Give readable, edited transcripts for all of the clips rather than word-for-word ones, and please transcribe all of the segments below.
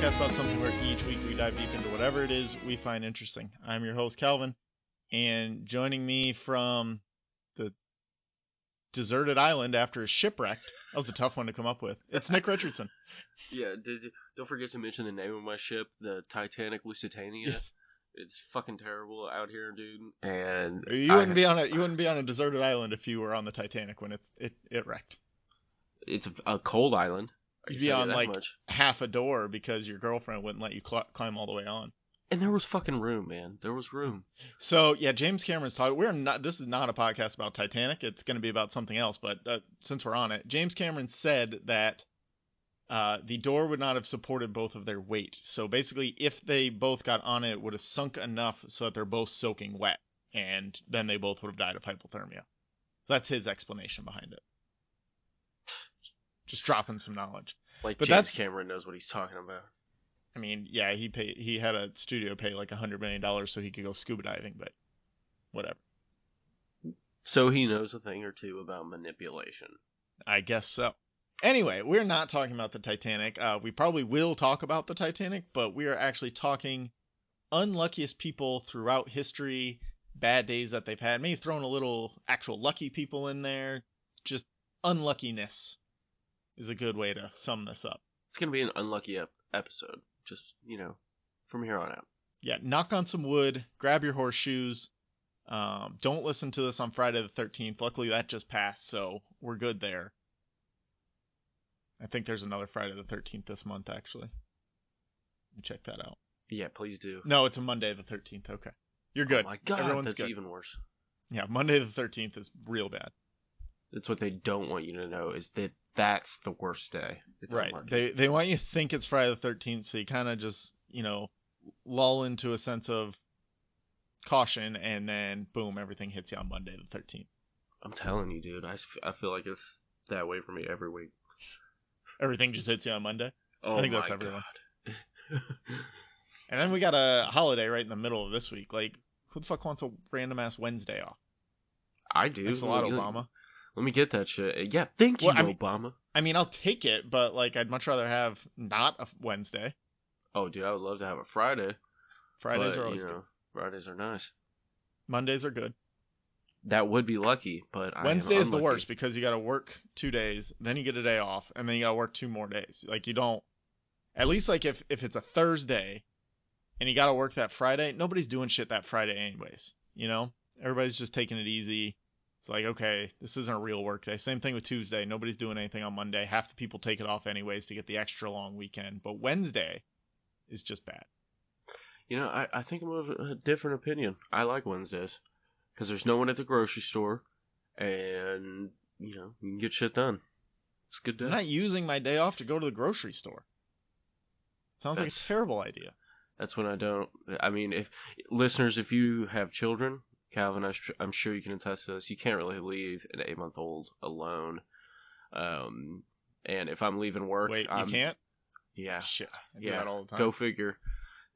podcast about something where each week we dive deep into whatever it is we find interesting. I'm your host, Calvin, and joining me from the deserted island after a shipwrecked, that was a tough one to come up with, it's Nick Richardson. Yeah, don't forget to mention the name of my ship, the Titanic Lusitania. Yes. It's fucking terrible out here, dude. And You wouldn't be on a deserted island if you were on the Titanic when it wrecked. It's a cold island. You'd be on like half a door because your girlfriend wouldn't let you climb all the way on. And there was fucking room, man. There was room. So yeah, James Cameron's talking. This is not a podcast about Titanic. It's going to be about something else. But since we're on it, James Cameron said that the door would not have supported both of their weight. So basically, if they both got on it, it would have sunk enough so that they're both soaking wet, and then they both would have died of hypothermia. That's his explanation behind it. Just dropping some knowledge. Like, but James Cameron knows what he's talking about. I mean, yeah, he had a studio pay like $100 million so he could go scuba diving, but whatever. So he knows a thing or two about manipulation. I guess so. Anyway, we're not talking about the Titanic. We probably will talk about the Titanic, but we are actually talking unluckiest people throughout history, bad days that they've had. Maybe throwing a little actual lucky people in there. Just unluckiness is a good way to sum this up. It's going to be an unlucky episode. Just, from here on out. Yeah, knock on some wood, grab your horseshoes. Don't listen to this on Friday the 13th. Luckily, that just passed, so we're good there. I think there's another Friday the 13th this month, actually. Let me check that out. Yeah, please do. No, it's a Monday the 13th. Okay. You're good. Oh my God, Everyone's that's good. even worse. Yeah, Monday the 13th is real bad. That's what they don't want you to know, is that that's the worst day. Right. They want you to think it's Friday the 13th, so you kind of just, lull into a sense of caution, and then, boom, everything hits you on Monday the 13th. I'm telling you, dude. I feel like it's that way for me every week. Everything just hits you on Monday? Oh, I think that's everyone. And then we got a holiday right in the middle of this week. Like, who the fuck wants a random-ass Wednesday off? I do. Thanks a lot, Obama. Let me get that shit. Yeah, thank you, Obama. I mean, I'll take it, but, I'd much rather have not a Wednesday. Oh, dude, I would love to have a Friday. Fridays are always good. Fridays are nice. Mondays are good. That would be lucky, but Wednesday is the worst because you got to work 2 days, then you get a day off, and then you got to work 2 more days. You don't. At least if it's a Thursday, and you got to work that Friday, nobody's doing shit that Friday anyways. Everybody's just taking it easy. It's like, okay, this isn't a real work day. Same thing with Tuesday. Nobody's doing anything on Monday. Half the people take it off anyways to get the extra long weekend. But Wednesday is just bad. I think I'm of a different opinion. I like Wednesdays because there's no one at the grocery store, and you can get shit done. It's a good day. I'm not using my day off to go to the grocery store. Sounds like a terrible idea. That's when I don't. I mean, if you have children, Calvin, I'm sure you can attest to this. You can't really leave an 8-month-old alone. And if I'm leaving work, you can't? Yeah. Shit. I do that all the time. Go figure.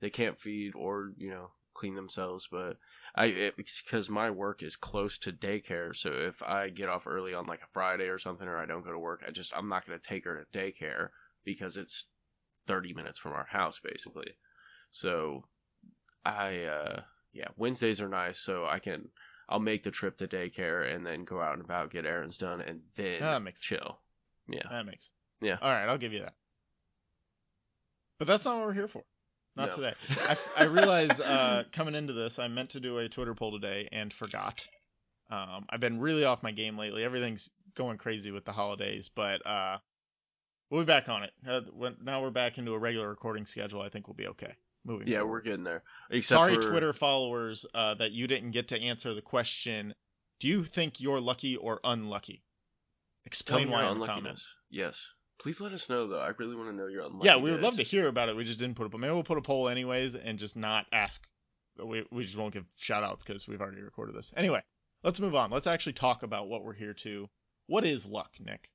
They can't feed or clean themselves, but because my work is close to daycare, so if I get off early on like a Friday or something, or I don't go to work, I'm not gonna take her to daycare because it's 30 minutes from our house basically. So Wednesdays are nice, so I'll make the trip to daycare and then go out and about, get errands done, and then chill. Yeah. That makes sense. Yeah. All right, I'll give you that. But that's not what we're here for. Not today. I realize coming into this, I meant to do a Twitter poll today and forgot. I've been really off my game lately. Everything's going crazy with the holidays, but we'll be back on it. Now we're back into a regular recording schedule. I think we'll be okay. Moving forward. We're getting there. Sorry, Twitter followers, that you didn't get to answer the question. Do you think you're lucky or unlucky? Explain why in the comments. Yes. Please let us know, though. I really want to know your unlucky. Yeah, we would love to hear about it. We just didn't put it. But maybe we'll put a poll anyways and just not ask. We just won't give shout-outs because we've already recorded this. Anyway, let's move on. Let's actually talk about what we're here to. What is luck, Nick?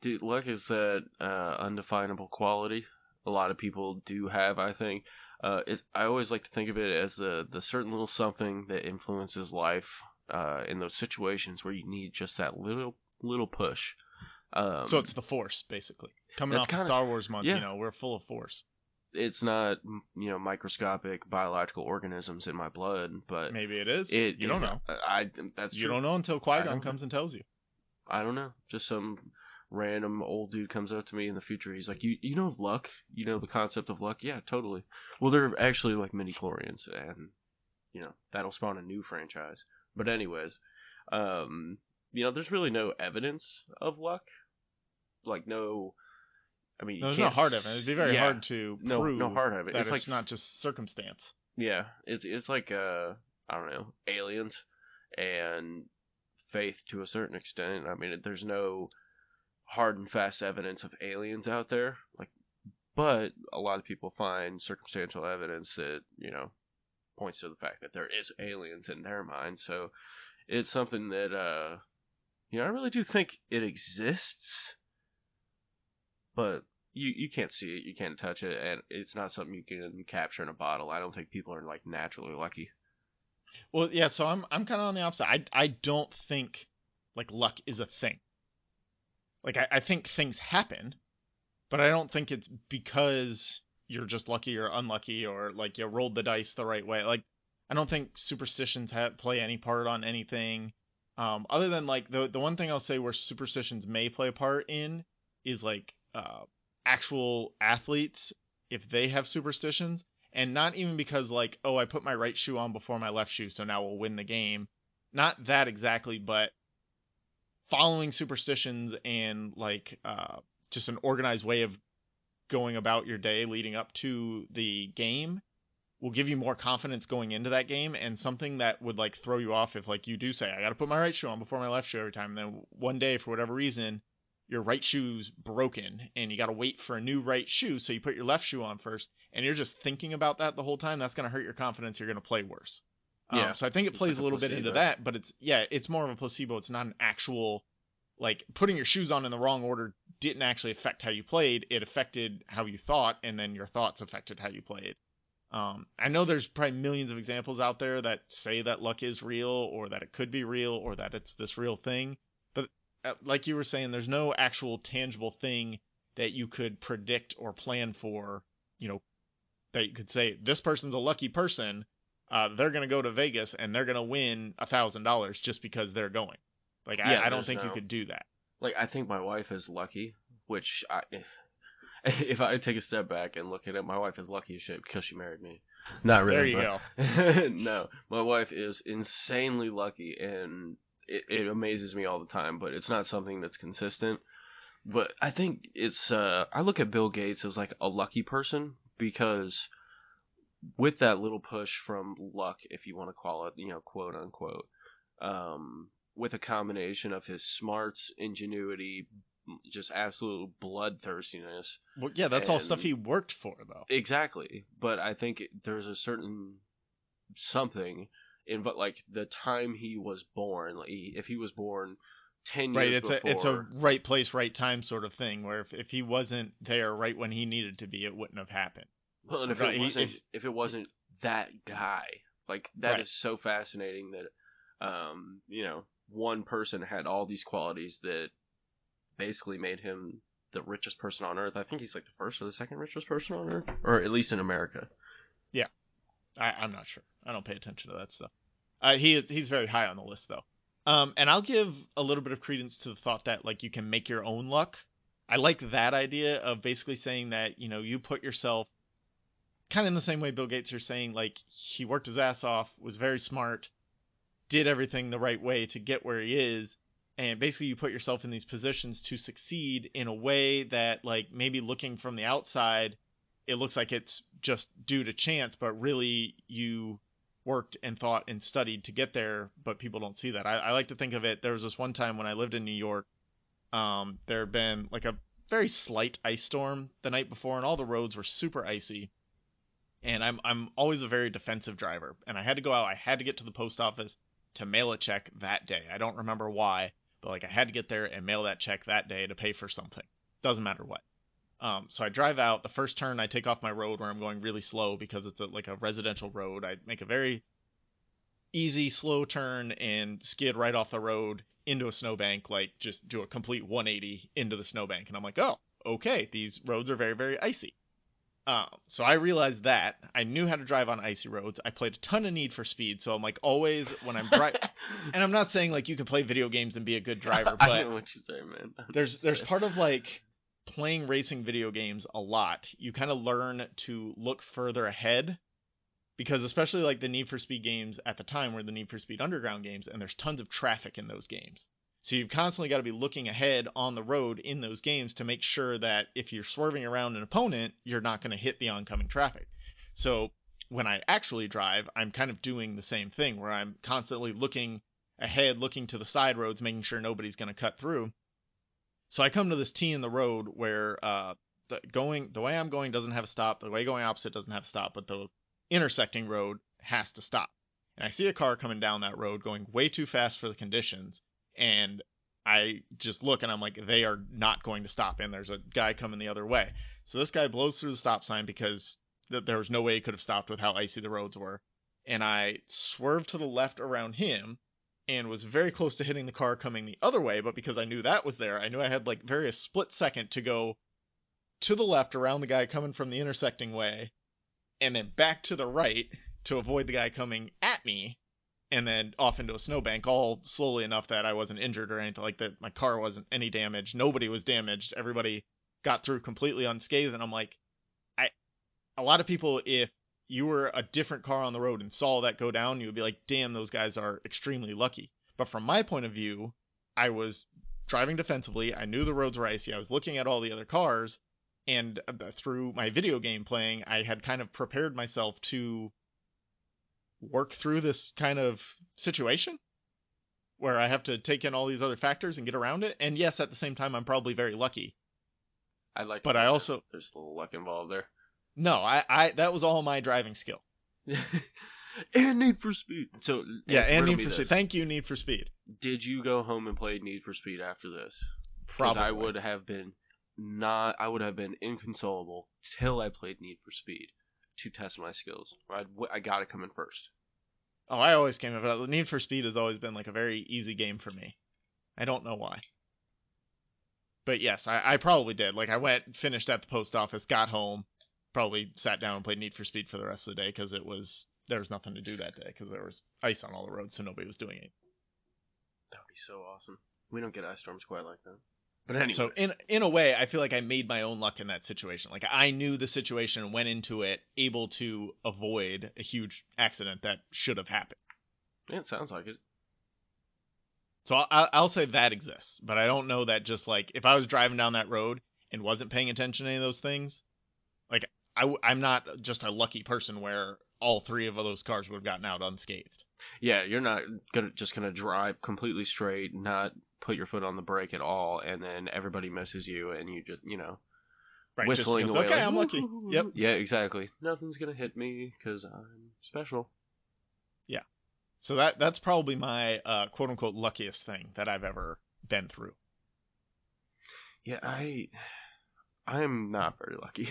Dude, luck is that undefinable quality a lot of people do have, I think. I always like to think of it as the certain little something that influences life in those situations where you need just that little push. So it's the Force, basically. Coming That's off of kind of, Star Wars month, yeah. we're full of Force. It's not, microscopic biological organisms in my blood, but Maybe it is. it You don't is. know. That's You true. don't know until I Qui-Gon don't comes know. and tells you. I don't know. Just some random old dude comes up to me in the future. He's like, you know luck? You know the concept of luck? Yeah, totally. Well, they're actually like midi-chlorians, and that'll spawn a new franchise. But anyways, there's really no evidence of luck. Like no, I mean, you There's no can't. hard evidence. It'd be very Yeah, hard to no prove hard evidence. that It's like it's not just circumstance. yeah, it's like I don't know, aliens and faith to a certain extent. I mean, there's no hard and fast evidence of aliens out there, like, but a lot of people find circumstantial evidence that points to the fact that there is aliens in their mind. So it's something that I really do think it exists, but you can't see it, you can't touch it, and it's not something you can capture in a bottle. I don't think people are like naturally lucky. Well, yeah, so I'm kind of on the opposite. I don't think like luck is a thing. Like I think things happen, but I don't think it's because you're just lucky or unlucky or like you rolled the dice the right way. Like I don't think superstitions play any part on anything. Other than like the one thing I'll say where superstitions may play a part in is like actual athletes if they have superstitions, and not even because like, oh, I put my right shoe on before my left shoe, so now we'll win the game. Not that exactly, but following superstitions and like just an organized way of going about your day leading up to the game will give you more confidence going into that game, and something that would like throw you off if like you do say I got to put my right shoe on before my left shoe every time, and then one day for whatever reason your right shoe's broken and you got to wait for a new right shoe, so you put your left shoe on first and you're just thinking about that the whole time. That's going to hurt your confidence. You're going to play worse. Yeah, So I think it it's plays like a a little bit into placebo. that, but it's more of a placebo. It's not an actual, like putting your shoes on in the wrong order didn't actually affect how you played. It affected how you thought, and then your thoughts affected how you played. I know there's probably millions of examples out there that say that luck is real, or that it could be real, or that it's this real thing. But like you were saying, there's no actual tangible thing that you could predict or plan for, that you could say, this person's a lucky person. They're going to go to Vegas and they're going to win $1,000 just because they're going. Like, Yeah, I don't there's think you no could do that. like. I think my wife is lucky, which if I take a step back and look at it, my wife is lucky as shit because she married me. Not There really, you go. but no, my wife is insanely lucky, and it amazes me all the time. But it's not something that's consistent. But I think it's I look at Bill Gates as like a lucky person because with that little push from luck, if you want to call it, quote unquote, with a combination of his smarts, ingenuity, just absolute bloodthirstiness. Well, yeah, that's all stuff And he worked for, though. exactly, but I think there's a certain something in, but like the time he was born, like if he was born 10 Right, years it's a before. right place, right time sort of thing, where if he wasn't there right when he needed to be, it wouldn't have happened. Well, and Like, if it wasn't that guy, like that right, is so fascinating that one person had all these qualities that basically made him the richest person on earth. I think he's like the first or the second richest person on earth, or at least in America. yeah, I'm not sure. I don't pay attention to that stuff. He's very high on the list though. And I'll give a little bit of credence to the thought that like you can make your own luck. I like that idea of basically saying that you put yourself kind of in the same way Bill Gates are saying, like he worked his ass off, was very smart, did everything the right way to get where he is, and basically you put yourself in these positions to succeed in a way that like maybe looking from the outside it looks like it's just due to chance, but really you worked and thought and studied to get there, but people don't see that. I like to think of it, there was this one time when I lived in New York, there had been like a very slight ice storm the night before and all the roads were super icy, and I'm always a very defensive driver, and I had to go out, I had to get to the post office to mail a check that day. I don't remember why, but like I had to get there and mail that check that day to pay for something. Doesn't matter what. So I drive out. The first turn, I take off my road where I'm going really slow because it's like a residential road. I make a very easy slow turn and skid right off the road into a snowbank, like just do a complete 180 into the snowbank. And I'm like, oh, okay, these roads are very, very icy. So I realized that I knew how to drive on icy roads. I played a ton of Need for Speed, so I'm like always when I'm driving, and I'm not saying like you can play video games and be a good driver, but I know what you're saying, man. there's part of like playing racing video games a lot. You kind of learn to look further ahead because especially like the Need for Speed games at the time were the Need for Speed Underground games, and there's tons of traffic in those games. So you've constantly got to be looking ahead on the road in those games to make sure that if you're swerving around an opponent, you're not going to hit the oncoming traffic. So when I actually drive, I'm kind of doing the same thing where I'm constantly looking ahead, looking to the side roads, making sure nobody's going to cut through. So I come to this T in the road where the way I'm going doesn't have a stop, the way going opposite doesn't have a stop, but the intersecting road has to stop. And I see a car coming down that road going way too fast for the conditions. And I just look and I'm like, they are not going to stop. And there's a guy coming the other way. So this guy blows through the stop sign because there was no way he could have stopped with how icy the roads were. And I swerved to the left around him and was very close to hitting the car coming the other way. But because I knew that was there, I knew I had like a split second to go to the left around the guy coming from the intersecting way and then back to the right to avoid the guy coming at me. And then off into a snowbank, all slowly enough that I wasn't injured or anything like that. My car wasn't any damage. Nobody was damaged. Everybody got through completely unscathed. And I'm like, a lot of people, if you were a different car on the road and saw that go down, you would be like, damn, those guys are extremely lucky. But from my point of view, I was driving defensively. I knew the roads were icy. I was looking at all the other cars. And through my video game playing, I had kind of prepared myself to work through this kind of situation where I have to take in all these other factors and get around it. And yes, at the same time, I'm probably very lucky. But I also there's a little luck involved there. No, I that was all my driving skill. And Need for Speed. So yeah, and Need for Speed. Thank you, Need for Speed. Did you go home and play Need for Speed after this? Probably. I would have been inconsolable till I played Need for Speed to test my skills. I gotta come in first. Oh, I always came in. But Need for Speed has always been like a very easy game for me. I don't know why. But yes, I probably did. Like I finished at the post office, got home, probably sat down and played Need for Speed for the rest of the day because there was nothing to do that day because there was ice on all the roads, so nobody was doing it. That would be so awesome. We don't get ice storms quite like that. But anyway. So in a way, I feel like I made my own luck in that situation. Like I knew the situation and went into it able to avoid a huge accident that should have happened. Yeah, it sounds like it. So I'll say that exists, but I don't know that just like if I was driving down that road and wasn't paying attention to any of those things, like I'm not just a lucky person where all three of those cars would have gotten out unscathed. Yeah, you're not gonna drive completely straight, not put your foot on the brake at all, and then everybody misses you, and you just, right, whistling just away. Okay, like, I'm lucky. Yep. Yeah, exactly. Nothing's gonna hit me because I'm special. Yeah. So that's probably my quote unquote luckiest thing that I've ever been through. Yeah, I am not very lucky.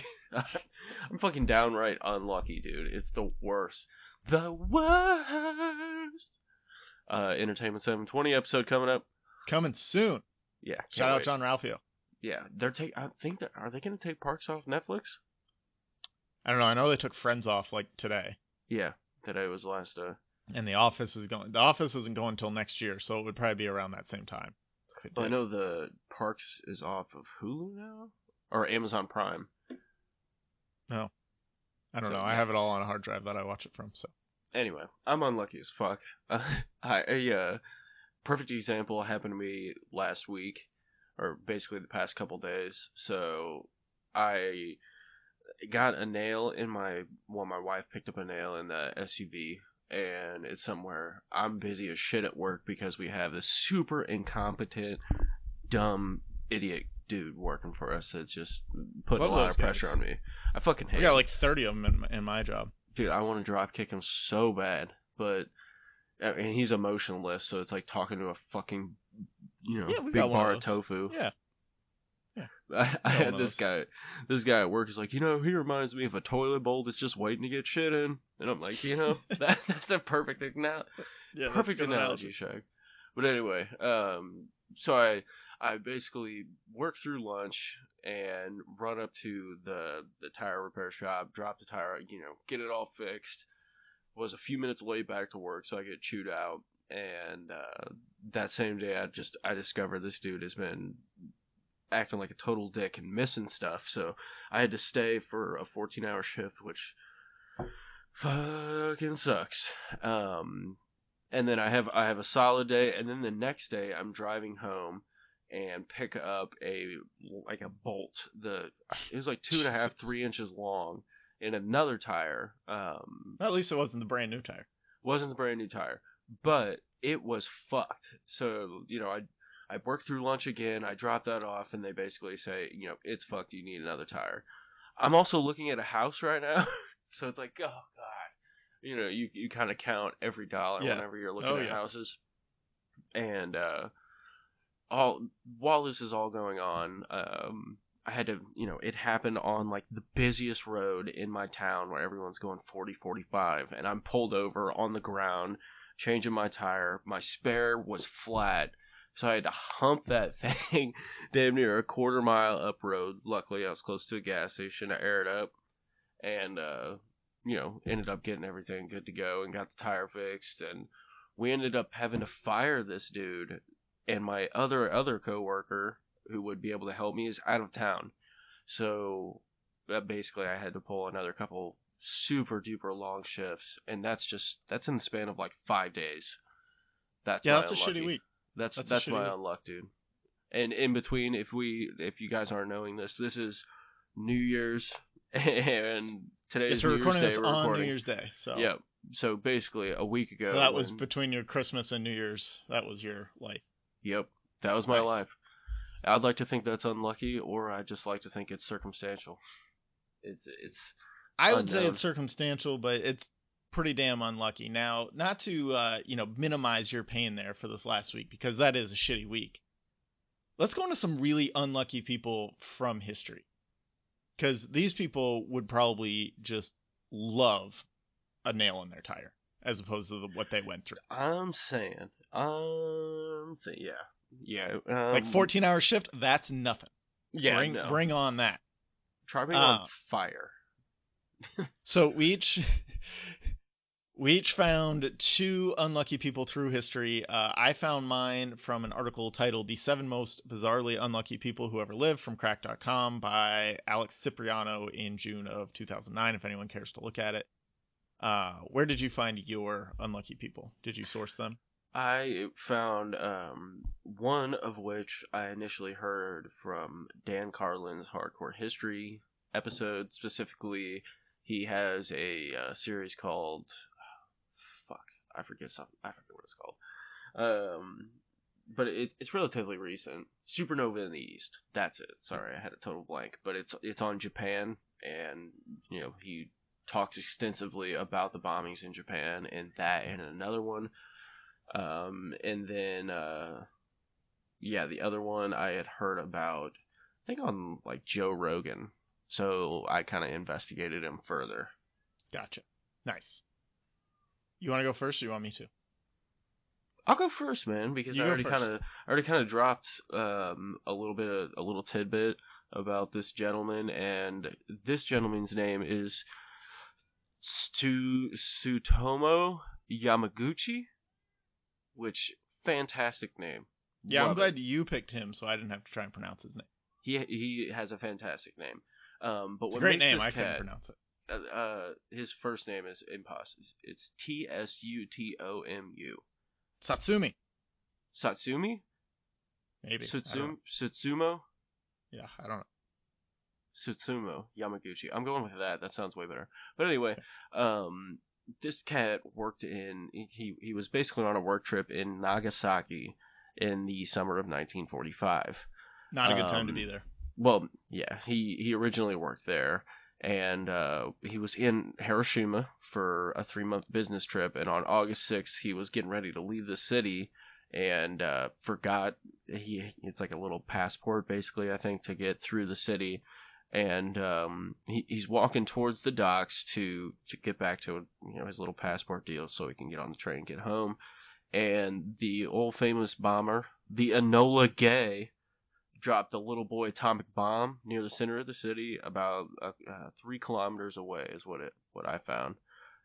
I'm fucking downright unlucky, dude. It's the worst. The worst. Entertainment 720 episode coming up. Coming soon. Yeah. Shout out John Ralphio. Yeah, are they gonna take Parks off Netflix? I don't know. I know they took Friends off like today. Yeah, today was the last. And The Office isn't going until next year, so it would probably be around that same time. Well, I know the Parks is off of Hulu now or Amazon Prime. No, I don't know. I have it all on a hard drive that I watch it from. So anyway, I'm unlucky as fuck. A perfect example happened to me last week, or basically the past couple days. So I got a nail in my wife picked up a nail in the SUV, and it's somewhere. I'm busy as shit at work because we have this super incompetent, dumb idiot dude working for us that's just putting a lot of pressure on me. I fucking hate. We got like 30 of them in my job. Dude, I want to drop kick him so bad, but I mean, he's emotionless, so it's like talking to a fucking, big bar of tofu. Yeah. Yeah. I No one had this guy at work is like, he reminds me of a toilet bowl that's just waiting to get shit in. And I'm like, that's a perfect Yeah, that's a perfect good analogy, Shaq. But anyway, so I basically work through lunch and run up to the tire repair shop, drop the tire, get it all fixed. Was a few minutes late back to work, so I get chewed out. And that same day, I discovered this dude has been acting like a total dick and missing stuff. So I had to stay for a 14-hour shift, which fucking sucks. And then I have a solid day, and then the next day I'm driving home and pick up a bolt. It was like 2.5, 3 inches long in another tire. At least it wasn't the brand new tire. Wasn't the brand new tire, but it was fucked. So I work through lunch again. I drop that off, and they basically say, it's fucked. You need another tire. I'm also looking at a house right now, so it's like, oh god, you kind of count every dollar whenever you're looking at houses, and while this is all going on, I had to, it happened on like the busiest road in my town where everyone's going 40, 45, and I'm pulled over on the ground, changing my tire. My spare was flat, so I had to hump that thing damn near a quarter mile up road. Luckily, I was close to a gas station to air it up, and ended up getting everything good to go and got the tire fixed. And we ended up having to fire this dude, and my other coworker who would be able to help me is out of town. So basically I had to pull another couple super duper long shifts, and that's in the span of like 5 days. That's a shitty week. That's my unluck, dude. And in between, if you guys aren't knowing this is New Year's, and today's New Year's Day. We're recording New Year's Day. So yeah. So basically a week ago. So that was between your Christmas and New Year's. That was your life. Yep, that was my life. I'd like to think that's unlucky, or I just like to think it's circumstantial. It's. I would say it's circumstantial, but it's pretty damn unlucky. Now, not to minimize your pain there for this last week, because that is a shitty week. Let's go into some really unlucky people from history, because these people would probably just love a nail in their tire as opposed to what they went through. I'm saying, yeah. Yeah, like 14-hour shift, that's nothing. Yeah, bring on that. Try being on fire. So we each found 2 unlucky people through history. I found mine from an article titled "The 7 Most Bizarrely Unlucky People Who Ever Lived" from Crack.com by Alex Cipriano in June of 2009. If anyone cares to look at it. Where did you find your unlucky people? Did you source them? I found one of which I initially heard from Dan Carlin's Hardcore History episode. Specifically, he has a series called I forget what it's called. But it's relatively recent. Supernova in the East. That's it. Sorry, I had a total blank. But it's on Japan, and he talks extensively about the bombings in Japan, and that and another one. And then, the other one I had heard about, I think on like Joe Rogan. So I kind of investigated him further. Gotcha. Nice. You want to go first, or you want me to? I'll go first, man, because I already kind of dropped a little tidbit about this gentleman, and this gentleman's name is Tsutomu Yamaguchi. Which, fantastic name. Yeah, I'm glad you picked him, so I didn't have to try and pronounce his name. He has a fantastic name. But it's a great name. I couldn't pronounce it. His first name is impossible. It's Tsutomu. Satsumi. Satsumi? Maybe. Sutsumo? Yeah, I don't know. Sutsumo Yamaguchi. I'm going with that. That sounds way better. But anyway, this cat worked he was basically on a work trip in Nagasaki in the summer of 1945. Not a good time to be there. Well, yeah, he originally worked there, and he was in Hiroshima for a 3-month business trip, and on August 6th, he was getting ready to leave the city, and forgot it's like a little passport basically, I think, to get through the city. And he's walking towards the docks to get back to his little passport deal so he can get on the train and get home. And the old famous bomber, the Enola Gay, dropped a little boy atomic bomb near the center of the city, about 3 kilometers away, is what I found.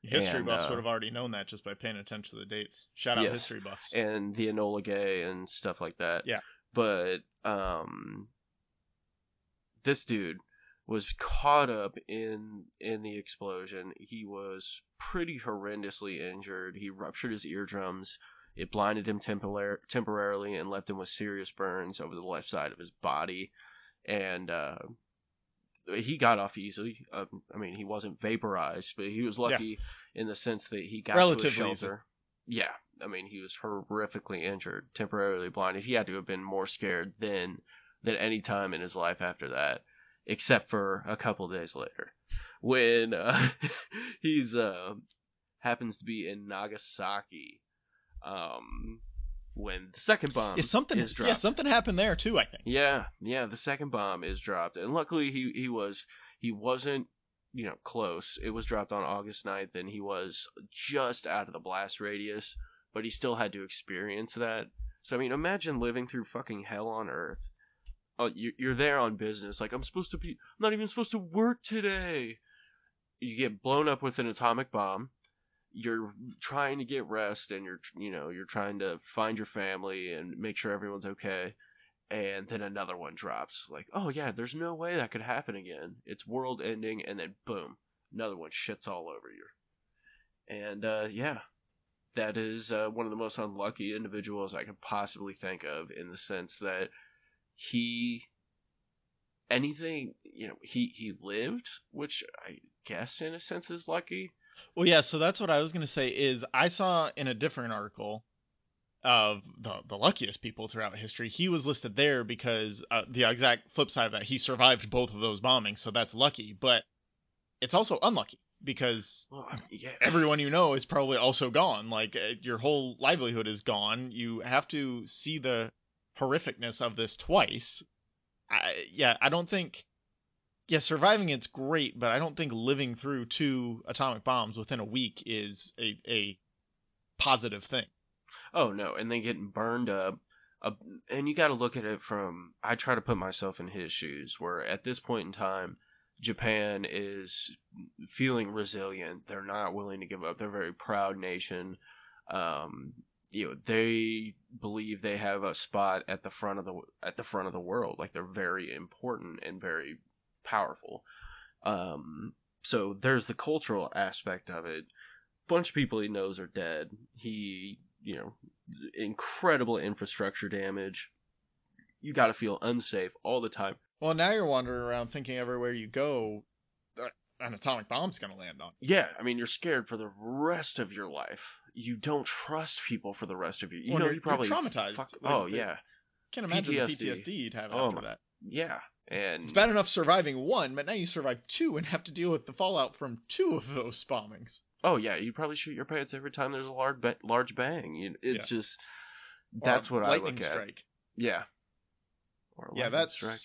History And buffs would have already known that just by paying attention to the dates. Shout out yes, history buffs. and the Enola Gay and stuff like that. Yeah. But this dude was caught up in the explosion. He was pretty horrendously injured. He ruptured his eardrums. It blinded him temporarily and left him with serious burns over the left side of his body. And he got off easily. I mean, he wasn't vaporized, but he was lucky in the sense that he got to a shelter. Yeah, I mean, he was horrifically injured, temporarily blinded. He had to have been more scared than any time in his life after that, except for a couple days later, when he's happens to be in Nagasaki, when the second bomb is dropped. Yeah, something happened there too, I think. Yeah, the second bomb is dropped, and luckily he wasn't close. It was dropped on August 9th, and he was just out of the blast radius, but he still had to experience that. So I mean, imagine living through fucking hell on Earth. You're there on business, like I'm not even supposed to work today. You get blown up with an atomic bomb. You're trying to get rest, and you're trying to find your family and make sure everyone's okay, and then another one drops. Like, oh yeah, there's no way that could happen again. It's world ending, and then boom, another one shits all over you. And that is one of the most unlucky individuals I could possibly think of, in the sense that he lived, which I guess in a sense is lucky. Well, yeah, so that's what I was going to say. Is I saw in a different article of the luckiest people throughout history, he was listed there because the exact flip side of that, he survived both of those bombings, so that's lucky. But it's also unlucky because everyone is probably also gone. Like, your whole livelihood is gone. You have to see the horrificness of this twice. I don't think... Yeah, surviving it's great, but I don't think living through 2 atomic bombs within a week is a positive thing. Oh, no, and then getting burned up. And you got to look at it from... I try to put myself in his shoes, where at this point in time, Japan is feeling resilient. They're not willing to give up. They're a very proud nation. They believe they have a spot at the front of the world. Like, they're very important and very powerful. So there's the cultural aspect of it. Bunch of people he knows are dead. He, incredible infrastructure damage. You got to feel unsafe all the time. Well, now you're wandering around thinking everywhere you go, an atomic bomb's going to land on you. Yeah, I mean, you're scared for the rest of your life. You don't trust people for the rest of your... you're traumatized. Yeah. Can't imagine the PTSD you'd have after that. Yeah. And it's bad enough surviving 1, but now you survive 2 and have to deal with the fallout from 2 of those bombings. Oh yeah, you probably shoot your pants every time there's a large bang. It's just... That's what I look at. Lightning strike. Yeah. Or a lightning strike.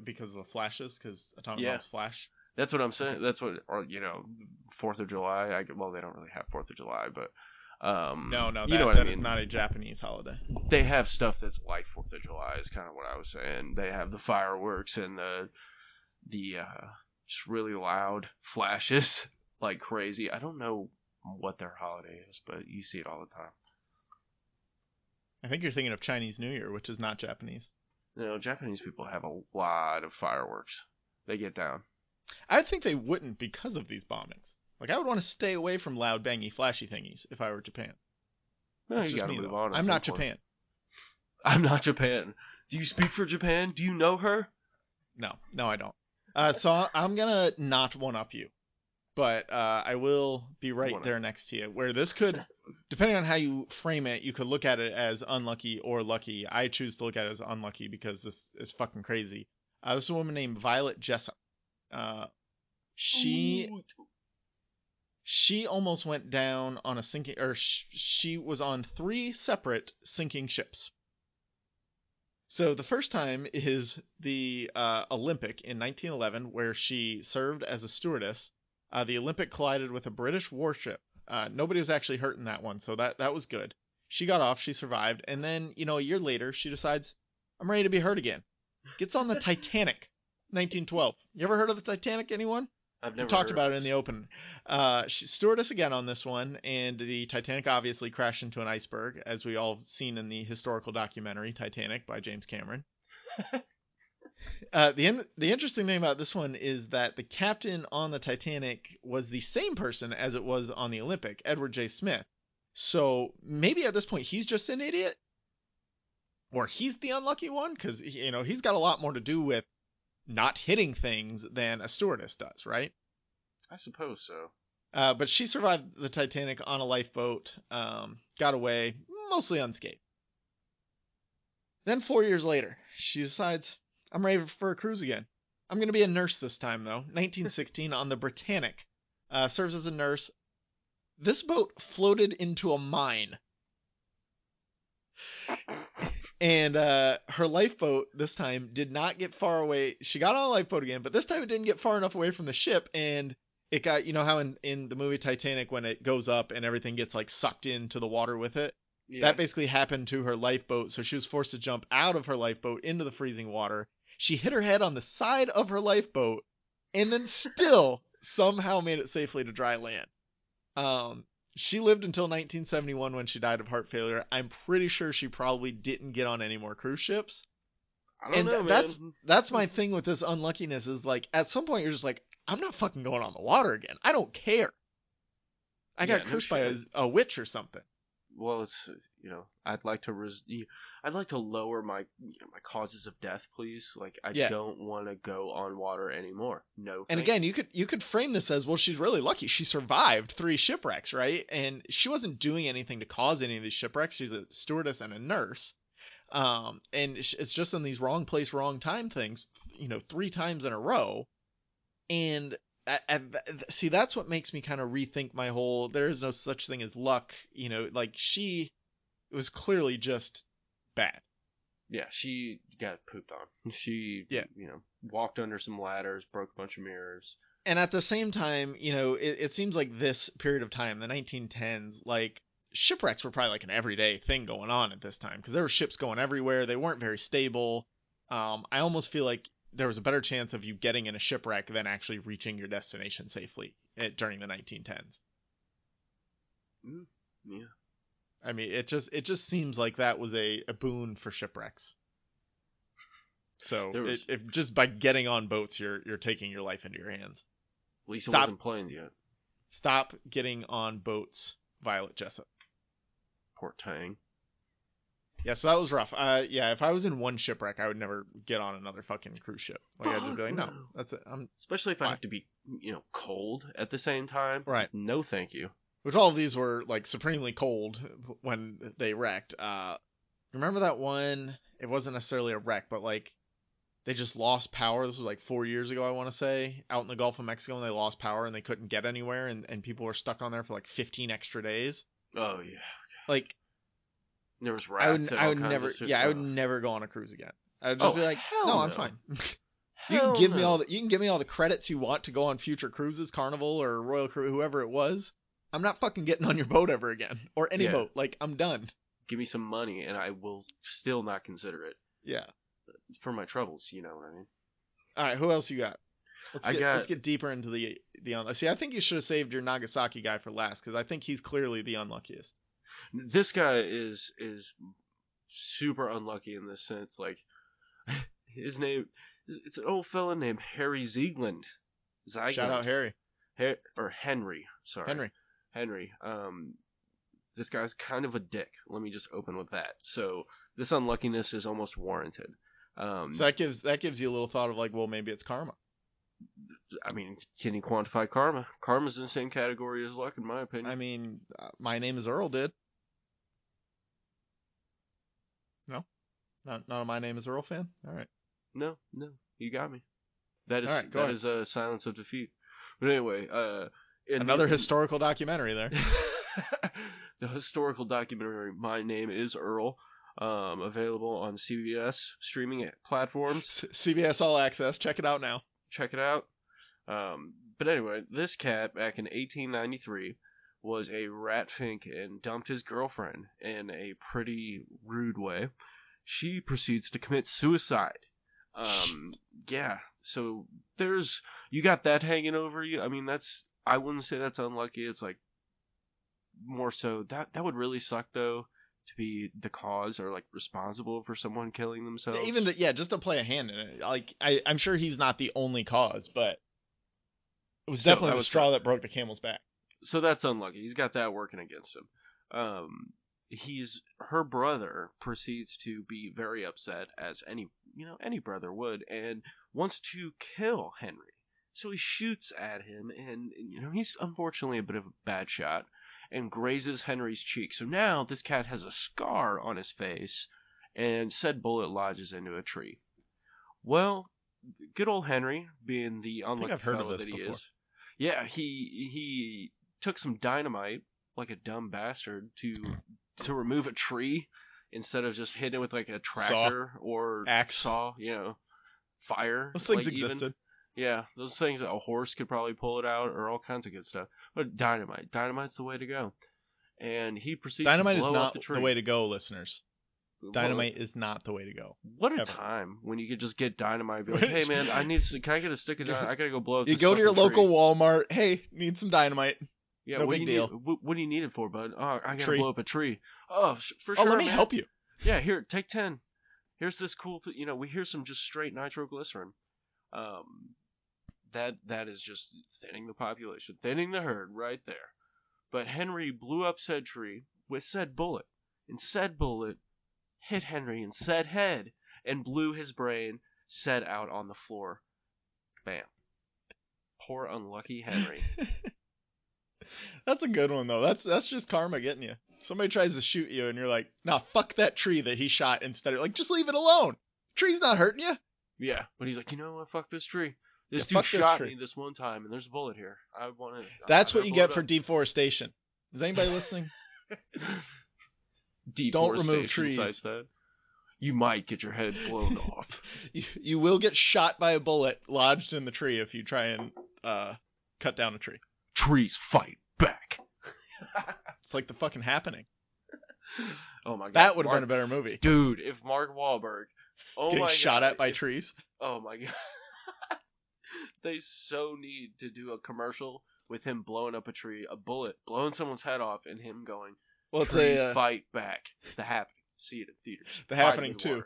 Because of the flashes, because atomic bombs flash. That's what I'm saying. That's what, or 4th of July. Well, they don't really have 4th of July, but no, that is not a Japanese holiday. They have stuff that's like 4th of July. Is kind of what I was saying. They have the fireworks and the just really loud flashes like crazy. I don't know what their holiday is, but you see it all the time. I think you're thinking of Chinese New Year, which is not Japanese. No, Japanese people have a lot of fireworks. They get down. I think they wouldn't because of these bombings. Like, I would want to stay away from loud, bangy, flashy thingies if I were Japan. No, you gotta move on. I'm not Japan. I'm not Japan. Do you speak for Japan? Do you know her? No, I don't. So I'm gonna not one-up you, but I will be right there next to you. Where this could, depending on how you frame it, you could look at it as unlucky or lucky. I choose to look at it as unlucky because this is fucking crazy. This is a woman named Violet Jessup. She almost went down on a sinking, or she was on 3 separate sinking ships. So the first time is the Olympic in 1911, where she served as a stewardess. The Olympic collided with a British warship. Nobody was actually hurt in that one, so that was good. She got off, she survived, and then, a year later, she decides, I'm ready to be hurt again. Gets on the Titanic, 1912. You ever heard of the Titanic, anyone? I've We never talked heard about of it in the this. open. She stewardess again on this one, and the Titanic obviously crashed into an iceberg, as we all seen in the historical documentary Titanic by James Cameron. The interesting thing about this one is that the captain on the Titanic was the same person as it was on the Olympic, Edward J. Smith. So maybe at this point he's just an idiot, or he's the unlucky one, because he's got a lot more to do with not hitting things than a stewardess does, right? I suppose so. But she survived the Titanic on a lifeboat, got away mostly unscathed. Then 4 years later, she decides, I'm ready for a cruise again. I'm going to be a nurse this time, though. 1916 on the Britannic. Serves as a nurse. This boat floated into a mine. And her lifeboat this time did not get far away. She got on a lifeboat again, but this time it didn't get far enough away from the ship. And it got, how in the movie Titanic, when it goes up and everything gets like sucked into the water with it? Yeah. That basically happened to her lifeboat. So she was forced to jump out of her lifeboat into the freezing water. She hit her head on the side of her lifeboat and then still somehow made it safely to dry land. She lived until 1971 when she died of heart failure. I'm pretty sure she probably didn't get on any more cruise ships. I don't know, That's my thing with this unluckiness is like at some point you're just like, I'm not fucking going on the water again. I don't care. I got cursed by a witch or something. Well, it's I'd like to lower my my causes of death, please. Like I don't want to go on water anymore. No. And again, you could frame this as, well, she's really lucky. She survived 3 shipwrecks, right? And she wasn't doing anything to cause any of these shipwrecks. She's a stewardess and a nurse. And it's just in these wrong place, wrong time things, 3 times in a row. And see, that's what makes me kind of rethink my whole, there is no such thing as luck, like it was clearly just bad. Yeah, she got pooped on. She, walked under some ladders, broke a bunch of mirrors. And at the same time, it seems like this period of time, the 1910s, like shipwrecks were probably like an everyday thing going on at this time because there were ships going everywhere. They weren't very stable. I almost feel like there was a better chance of you getting in a shipwreck than actually reaching your destination safely during the 1910s. Yeah. I mean, it just seems like that was a boon for shipwrecks. So if just by getting on boats, you're taking your life into your hands. At least it wasn't planes yet. Stop getting on boats, Violet Jessup. Poor Tang. Yeah, so that was rough. If I was in one shipwreck, I would never get on another fucking cruise ship. Like I'd just be like, no, that's it. Especially if I have to be, cold at the same time. Right. No, thank you. Which all of these were like supremely cold when they wrecked. Remember that one? It wasn't necessarily a wreck, but like they just lost power. This was like 4 years ago, I want to say, out in the Gulf of Mexico, and they lost power and they couldn't get anywhere, and people were stuck on there for like 15 extra days. Oh yeah. Like there was rats. I would never go on a cruise again. I would just be like, no, I'm fine. You can give me all the credits you want to go on future cruises, Carnival or Royal Caribbean, whoever it was. I'm not fucking getting on your boat ever again, or any boat. Like, I'm done. Give me some money, and I will still not consider it. Yeah. For my troubles, you know what I mean. All right, who else you got? Let's get deeper into the See, I think you should have saved your Nagasaki guy for last, because I think he's clearly the unluckiest. This guy is super unlucky in this sense. Like, his name, it's an old fella named Harry Ziegland. Shout out Harry. Henry. Sorry. Henry. This guy's kind of a dick. Let me just open with that. So this unluckiness is almost warranted. So that gives you a little thought of like, well, maybe it's karma. I mean, can you quantify karma? Karma's in the same category as luck, in my opinion. I mean, My Name is Earl did. No? Not a My Name is Earl fan? All right. No, you got me. That is right, that is a silence of defeat. But anyway, another historical documentary there. The historical documentary My Name is Earl. Available on CBS streaming platforms. CBS All Access. Check it out now. Check it out. But anyway, this cat back in 1893 was a ratfink and dumped his girlfriend in a pretty rude way. She proceeds to commit suicide. Yeah, so you got that hanging over you. I mean, I wouldn't say that's unlucky. It's like more so that would really suck though, to be the cause or like responsible for someone killing themselves. Just to play a hand in it. Like I'm sure he's not the only cause, but it was So, definitely I the would straw say- that broke the camel's back. So that's unlucky. He's got that working against him. Her brother proceeds to be very upset, as any brother would, and wants to kill Henry. So he shoots at him, and he's unfortunately a bit of a bad shot, and grazes Henry's cheek. So now this cat has a scar on his face, and said bullet lodges into a tree. Well, good old Henry, being the unlucky I've heard of fellow this that he before. is, yeah, he took some dynamite like a dumb bastard to remove a tree instead of just hitting it with like a tractor or Axe. saw, fire. Those things like, even. existed. Yeah, those things, a horse could probably pull it out or all kinds of good stuff. But dynamite's the way to go. And he proceeds Dynamite to is blow up not the tree. the way to go, listeners. Well, Dynamite is not the way to go. What a ever. time when you could just get dynamite and be like, hey man, can I get a stick of dynamite? I gotta go blow up You this go to your fucking local tree. Walmart. Hey, need some dynamite. Yeah, no what big do you deal. Need, what do you need it for, bud? Oh, I gotta Tree. blow up a tree. Oh, for Oh, sure, let me man. help you. Yeah, here, take 10. Here's this cool, here's some just straight nitroglycerin. That is just thinning the population, thinning the herd right there. But Henry blew up said tree with said bullet, and said bullet hit Henry in said head and blew his brain said out on the floor. Bam. Poor unlucky Henry. That's a good one though. That's just karma getting you. Somebody tries to shoot you and you're like, nah, fuck that tree that he shot instead of like, just leave it alone. Tree's not hurting you. Yeah, but he's like, you know what? Fuck this tree. This Yeah, dude fuck this shot tree. me this one time, and there's a bullet here. I want to. That's what you get for deforestation. Is anybody listening? Don't remove trees. Besides that, you might get your head blown off. You will get shot by a bullet lodged in the tree if you try and cut down a tree. Trees fight back. It's like The Fucking Happening. Oh my god, That would have been a better movie. Dude, if Mark Wahlberg, Getting shot at by trees. Oh my god. They so need to do a commercial with him blowing up a tree, a bullet, blowing someone's head off, and him going, Well, it's trees a fight back. The Happening. See it in theaters. The Buy it Happening with 2.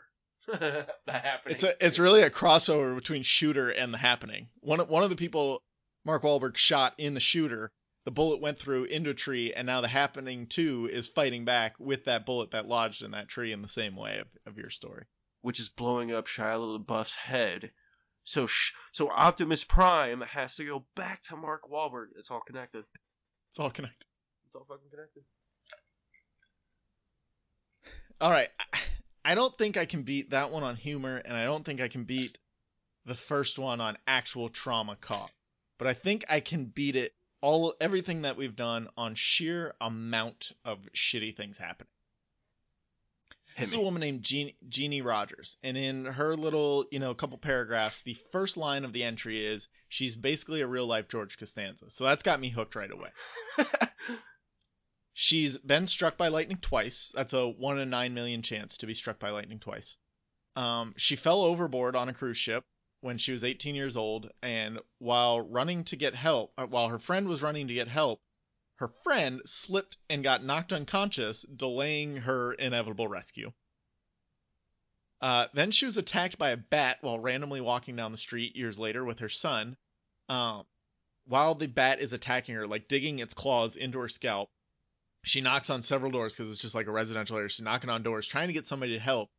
water. The Happening. It's really a crossover between Shooter and The Happening. One of the people Mark Wahlberg shot in the Shooter, the bullet went through into a tree, and now The Happening 2 is fighting back with that bullet that lodged in that tree in the same way of your story. Which is blowing up Shia LaBeouf's head. So Optimus Prime has to go back to Mark Wahlberg. It's all connected. It's all connected. It's all fucking connected. All right. I don't think I can beat that one on humor, and I don't think I can beat the first one on actual trauma caught. But I think I can beat it everything that we've done on sheer amount of shitty things happening. This is a woman named Jeannie Rogers, and in her little, couple paragraphs, the first line of the entry is she's basically a real life George Costanza. So that's got me hooked right away. She's been struck by lightning twice. That's a 1 in 9 million chance to be struck by lightning twice. She fell overboard on a cruise ship when she was 18 years old, and while her friend was running to get help, her friend slipped and got knocked unconscious, delaying her inevitable rescue. Then she was attacked by a bat while randomly walking down the street years later with her son. While the bat is attacking her, like digging its claws into her scalp, she knocks on several doors because it's just like a residential area. She's knocking on doors, trying to get somebody to help.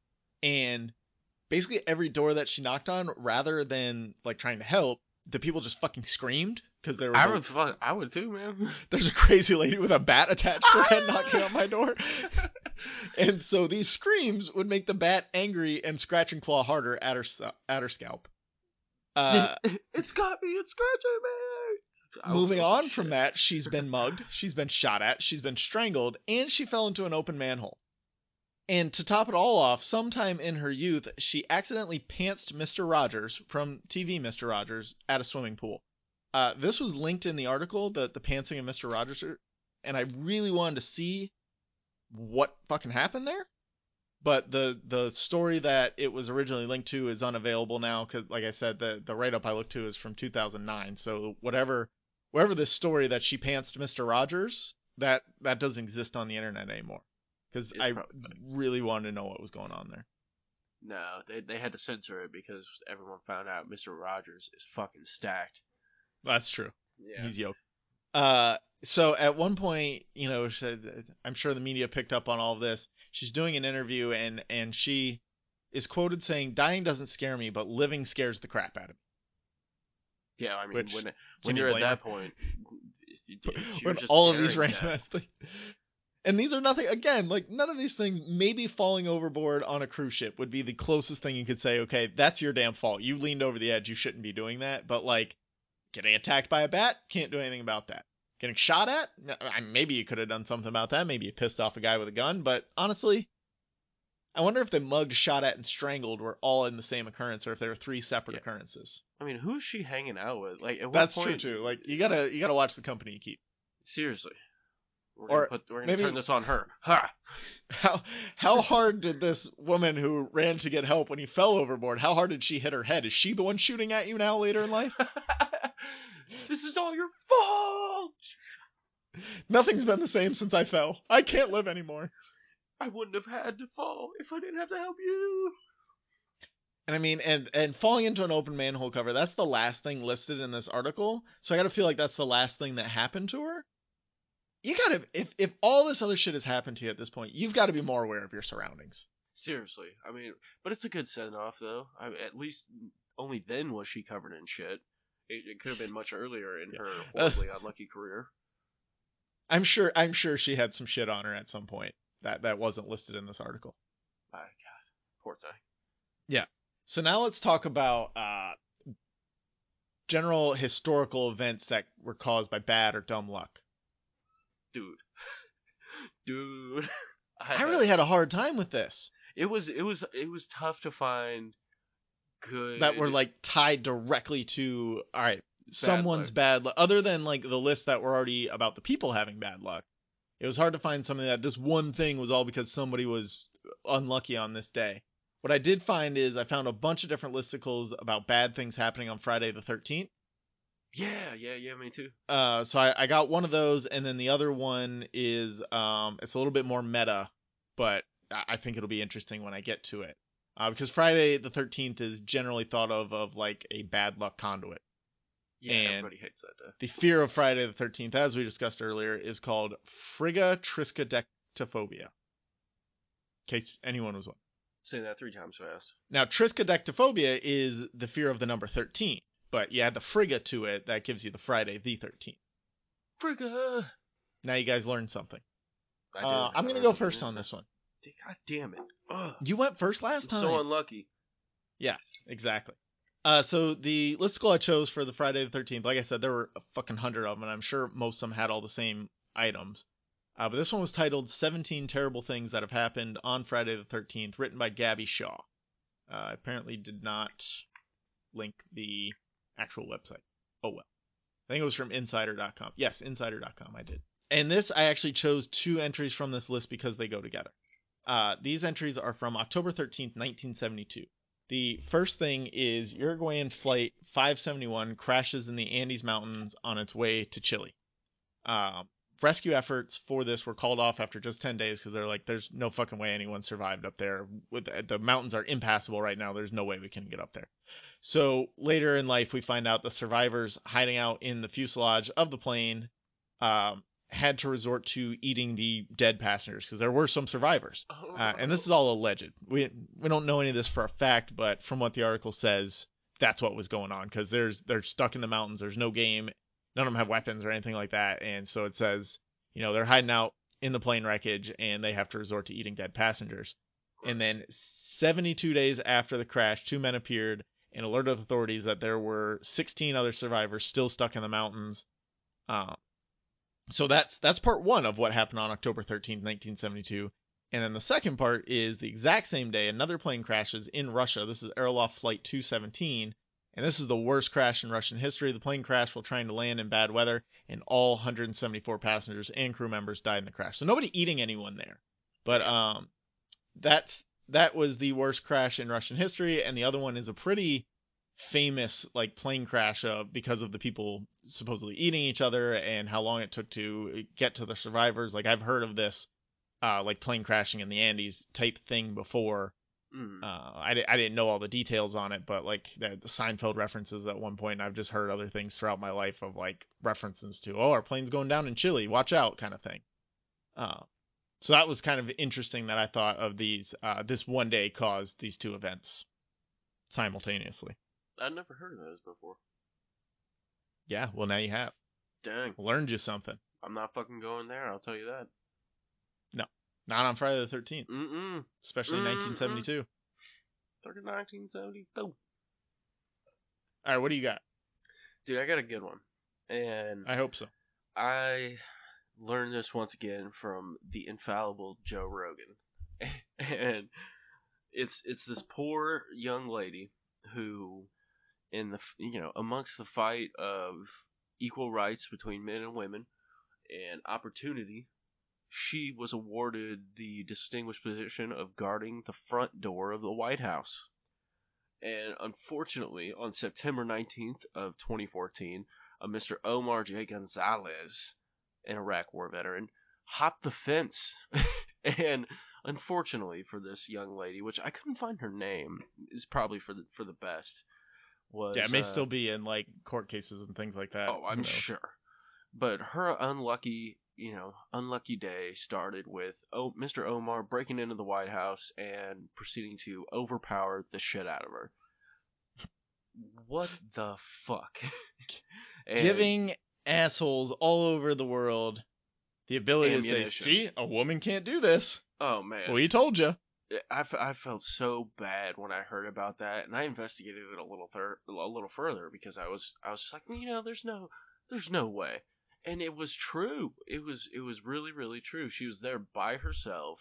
And basically every door that she knocked on, rather than like trying to help, the people just fucking screamed because there was I would too, man. There's a crazy lady with a bat attached to her head knocking on my door. And so these screams would make the bat angry and scratch and claw harder at her scalp. It's got me, it's scratching me. Moving on from that, she's been mugged, she's been shot at, she's been strangled, and she fell into an open manhole. And to top it all off, sometime in her youth, she accidentally pantsed Mr. Rogers from TV Mr. Rogers at a swimming pool. This was linked in the article, the pantsing of Mr. Rogers, and I really wanted to see what fucking happened there. But the story that it was originally linked to is unavailable now because, like I said, the write-up I looked to is from 2009. So wherever this story that she pantsed Mr. Rogers, that doesn't exist on the internet anymore. Because I really wanted to know what was going on there. No, they had to censor it because everyone found out Mr. Rogers is fucking stacked. That's true. Yeah. He's yoked. So at one point, you know, I'm sure the media picked up on all of this. She's doing an interview and she is quoted saying, "Dying doesn't scare me, but living scares the crap out of me." Yeah, I mean, Which, when you're at that point, when all of these random ass things. And these are nothing, again, like none of these things, maybe falling overboard on a cruise ship would be the closest thing you could say, okay, that's your damn fault. You leaned over the edge. You shouldn't be doing that. But like getting attacked by a bat, can't do anything about that. Getting shot at, maybe you could have done something about that. Maybe you pissed off a guy with a gun. But honestly, I wonder if the mugged, shot at, and strangled were all in the same occurrence or if there were three separate occurrences. I mean, who's she hanging out with? Like, at what That's point... true too. Like you gotta watch the company you keep. Seriously. We're gonna turn this on her. Ha! How hard did this woman who ran to get help when he fell overboard, how hard did she hit her head? Is she the one shooting at you now later in life? This is all your fault! Nothing's been the same since I fell. I can't live anymore. I wouldn't have had to fall if I didn't have to help you. And I mean, and falling into an open manhole cover, that's the last thing listed in this article. So I gotta feel like that's the last thing that happened to her. You gotta, if all this other shit has happened to you at this point, you've got to be more aware of your surroundings. Seriously, I mean, but it's a good send-off though. At least only then was she covered in shit. It could have been much earlier in her horribly unlucky career. I'm sure she had some shit on her at some point that wasn't listed in this article. My God, poor thing. Yeah. So now let's talk about general historical events that were caused by bad or dumb luck. Dude. I really had a hard time with this. It was tough to find good that were like tied directly to someone's bad luck, other than like the list that were already about the people having bad luck. It was hard to find something that this one thing was all because somebody was unlucky on this day. What I did find is I found a bunch of different listicles about bad things happening on Friday the 13th. Yeah, me too. So I got one of those, and then the other one is it's a little bit more meta, but I think it'll be interesting when I get to it. Because Friday the 13th is generally thought of like a bad luck conduit. Yeah, and everybody hates that day. The fear of Friday the 13th, as we discussed earlier, is called Triskaidekaphobia. In case anyone was wondering. Say that 3 times fast. Now, Triskaidekaphobia is the fear of the number 13. But you add the Frigga to it, that gives you the Friday the 13th. Frigga! Now you guys learned something. I'm going to go first on this one. God damn it. Ugh. You went first last time. So unlucky. Yeah, exactly. So the listicle I chose for the Friday the 13th, like I said, there were a fucking 100 of them, and I'm sure most of them had all the same items. But this one was titled 17 Terrible Things That Have Happened on Friday the 13th, written by Gabby Shaw. Apparently did not link the actual website. Oh well. I think it was from insider.com. Yes, insider.com I did. And this, I actually chose 2 entries from this list because they go together. These entries are from October 13th, 1972. The first thing is Uruguayan Flight 571 crashes in the Andes Mountains on its way to Chile. Rescue efforts for this were called off after just 10 days because they're like, there's no fucking way anyone survived up there. The mountains are impassable right now. There's no way we can get up there. So later in life, we find out the survivors hiding out in the fuselage of the plane had to resort to eating the dead passengers because there were some survivors. And this is all alleged. We don't know any of this for a fact, but from what the article says, that's what was going on because they're stuck in the mountains. There's no game. None of them have weapons or anything like that. And so it says, they're hiding out in the plane wreckage and they have to resort to eating dead passengers. And then 72 days after the crash, 2 men appeared and alerted authorities that there were 16 other survivors still stuck in the mountains. So that's part 1 of what happened on October 13th, 1972. And then the second part is the exact same day, another plane crashes in Russia. This is Aeroflot Flight 217, and this is the worst crash in Russian history. The plane crashed while trying to land in bad weather, and all 174 passengers and crew members died in the crash. So nobody eating anyone there. But that was the worst crash in Russian history, and the other one is a pretty famous like plane crash because of the people supposedly eating each other and how long it took to get to the survivors. Like I've heard of this like plane crashing in the Andes type thing before. I didn't know all the details on it, but like the Seinfeld references at one point, and I've just heard other things throughout my life of like references to, oh, our plane's going down in Chile, watch out, kind of thing. So that was kind of interesting that I thought of these. This one day caused these two events simultaneously. I'd never heard of those before. Yeah, well now you have. Dang. Learned you something. I'm not fucking going there, I'll tell you that. No, not on Friday the 13th. Especially 1972. 1972. All right, what do you got? Dude, I got a good one. And I hope so. I learned this once again from the infallible Joe Rogan. And it's this poor young lady who, in the amongst the fight of equal rights between men and women and opportunity, she was awarded the distinguished position of guarding the front door of the White House. And unfortunately, on September 19th of 2014, a Mr. Omar J. Gonzalez, an Iraq War veteran, hopped the fence. And unfortunately for this young lady, which I couldn't find her name, is probably for the best. It may still be in like court cases and things like that. Oh, I'm sure. But her unlucky day started with Mr. Omar breaking into the White House and proceeding to overpower the shit out of her. What the fuck? Giving assholes all over the world the ability to say, ammunition. see, a woman can't do this. Oh, man. We told you. I felt so bad when I heard about that, and I investigated it a little further because I was just like, there's no way. And it was true. It was really, really true. She was there by herself.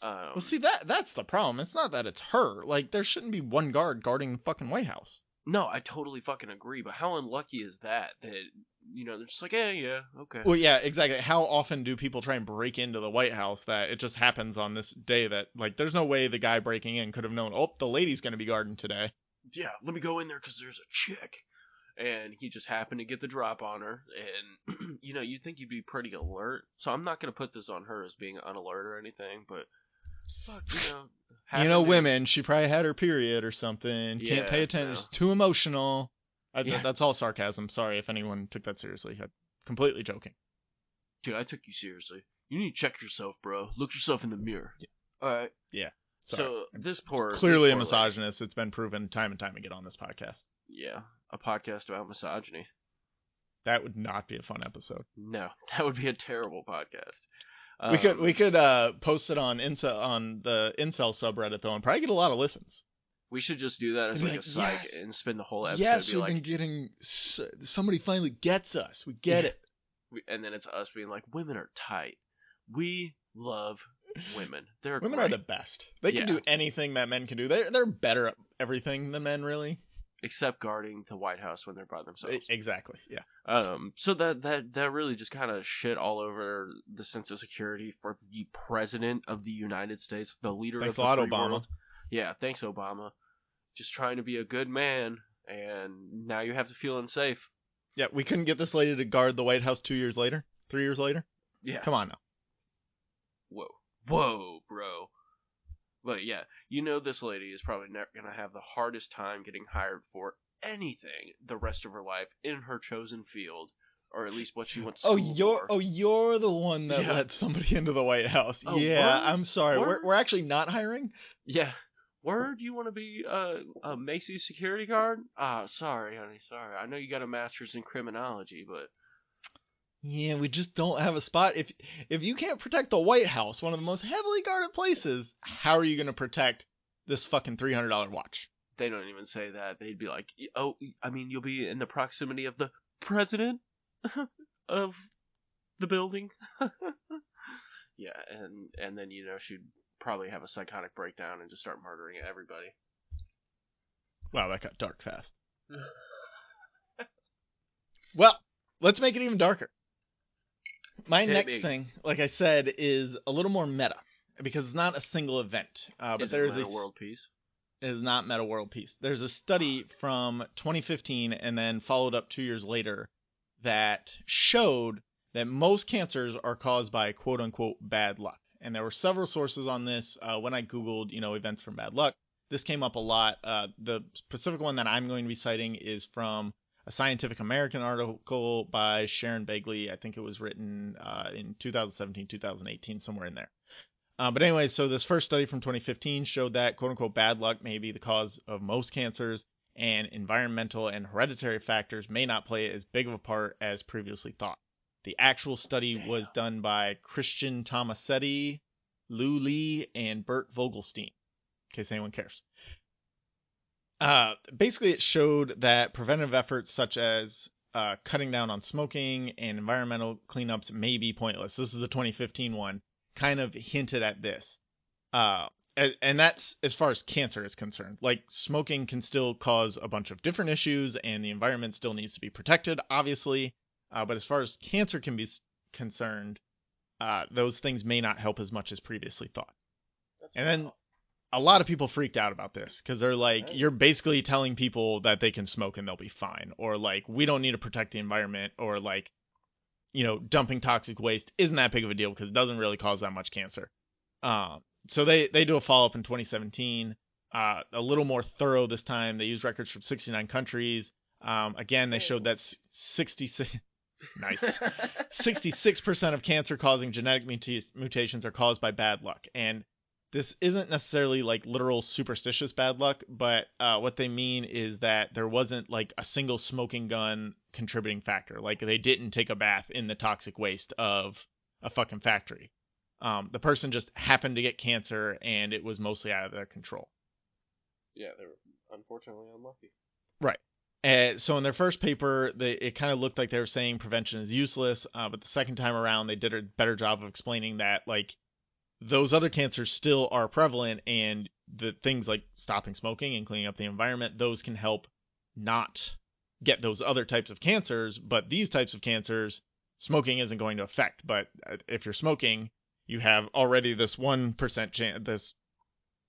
Well, see, that's the problem. It's not that it's her. Like, there shouldn't be one guard guarding the fucking White House. No, I totally fucking agree. But how unlucky is that? That, they're just like, yeah, okay. Well, yeah, exactly. How often do people try and break into the White House that it just happens on this day that, like, there's no way the guy breaking in could have known, oh, the lady's going to be guarding today. Yeah, let me go in there because there's a chick. And he just happened to get the drop on her. And, you'd think you'd be pretty alert. So I'm not going to put this on her as being unalert or anything, but, fuck, women, she probably had her period or something. Yeah, can't pay attention. It's too emotional. That's all sarcasm. Sorry if anyone took that seriously. I'm completely joking. Dude, I took you seriously. You need to check yourself, bro. Look yourself in the mirror. Yeah. All right. Yeah. Sorry. So clearly this a misogynist. It's been proven time and time again on this podcast. Yeah, a podcast about misogyny. That would not be a fun episode. No, that would be a terrible podcast. We could post it on the incel subreddit though, and probably get a lot of listens. We should just do that as like a psych and spend the whole episode. Yes, we've been getting. Somebody finally gets us. We get it. And then it's us being like, women are tight. We love women. Women are the best. They can do anything that men can do. They're better at everything than men, really. Except guarding the White House when they're by themselves. Exactly, yeah. So that really just kind of shit all over the sense of security for the president of the United States, the leader of the free Obama. world. Yeah, thanks, Obama. Just trying to be a good man, and now you have to feel unsafe. Yeah, we couldn't get this lady to guard the White House 3 years later? Yeah. Come on now. Whoa, bro. But yeah, this lady is probably never going to have the hardest time getting hired for anything the rest of her life in her chosen field, or at least what she went to school for. You're the one that let somebody into the White House. Oh, yeah, word? I'm sorry. We're actually not hiring? Yeah. Word, you want to be a Macy's security guard? Sorry, honey, sorry. I know you got a master's in criminology, but... Yeah, we just don't have a spot. If you can't protect the White House, one of the most heavily guarded places, how are you going to protect this fucking $300 watch? They don't even say that. They'd be like, oh, I mean, you'll be in the proximity of the president of the building. Yeah, and then she'd probably have a psychotic breakdown and just start murdering everybody. Wow, that got dark fast. Well, let's make it even darker. My next thing, like I said, is a little more meta because it's not a single event. But there's Meta World Peace? It is not Meta World Peace. There's a study from 2015 and then followed up 2 years later that showed that most cancers are caused by quote unquote bad luck. And there were several sources on this. When I Googled, events from bad luck, this came up a lot. The specific one that I'm going to be citing is from a Scientific American article by Sharon Begley. I think it was written in 2017, 2018, somewhere in there. But anyway, so this first study from 2015 showed that quote unquote bad luck may be the cause of most cancers, and environmental and hereditary factors may not play as big of a part as previously thought. The actual study was done by Christian Tomasetti, Lou Lee, and Bert Vogelstein, in case anyone cares. Basically, it showed that preventive efforts such as cutting down on smoking and environmental cleanups may be pointless. This is the 2015 one, kind of hinted at this. And that's as far as cancer is concerned. Like, smoking can still cause a bunch of different issues, and the environment still needs to be protected, obviously. But as far as cancer can be concerned, those things may not help as much as previously thought. And then a lot of people freaked out about this because they're like, you're basically telling people that they can smoke and they'll be fine. Or like, we don't need to protect the environment. Or like, dumping toxic waste isn't that big of a deal because it doesn't really cause that much cancer. So they do a follow-up in 2017, a little more thorough this time. They used records from 69 countries. Again, they showed that 66% of cancer-causing genetic mutations are caused by bad luck. And this isn't necessarily like literal superstitious bad luck, but what they mean is that there wasn't like a single smoking gun contributing factor. Like, they didn't take a bath in the toxic waste of a fucking factory. The person just happened to get cancer, and it was mostly out of their control. Yeah, they were unfortunately unlucky. Right. So in their first paper, it kind of looked like they were saying prevention is useless, but the second time around, they did a better job of explaining that, like, those other cancers still are prevalent, and the things like stopping smoking and cleaning up the environment, those can help not get those other types of cancers, but these types of cancers, smoking isn't going to affect. But if you're smoking, you have already this 1% chance,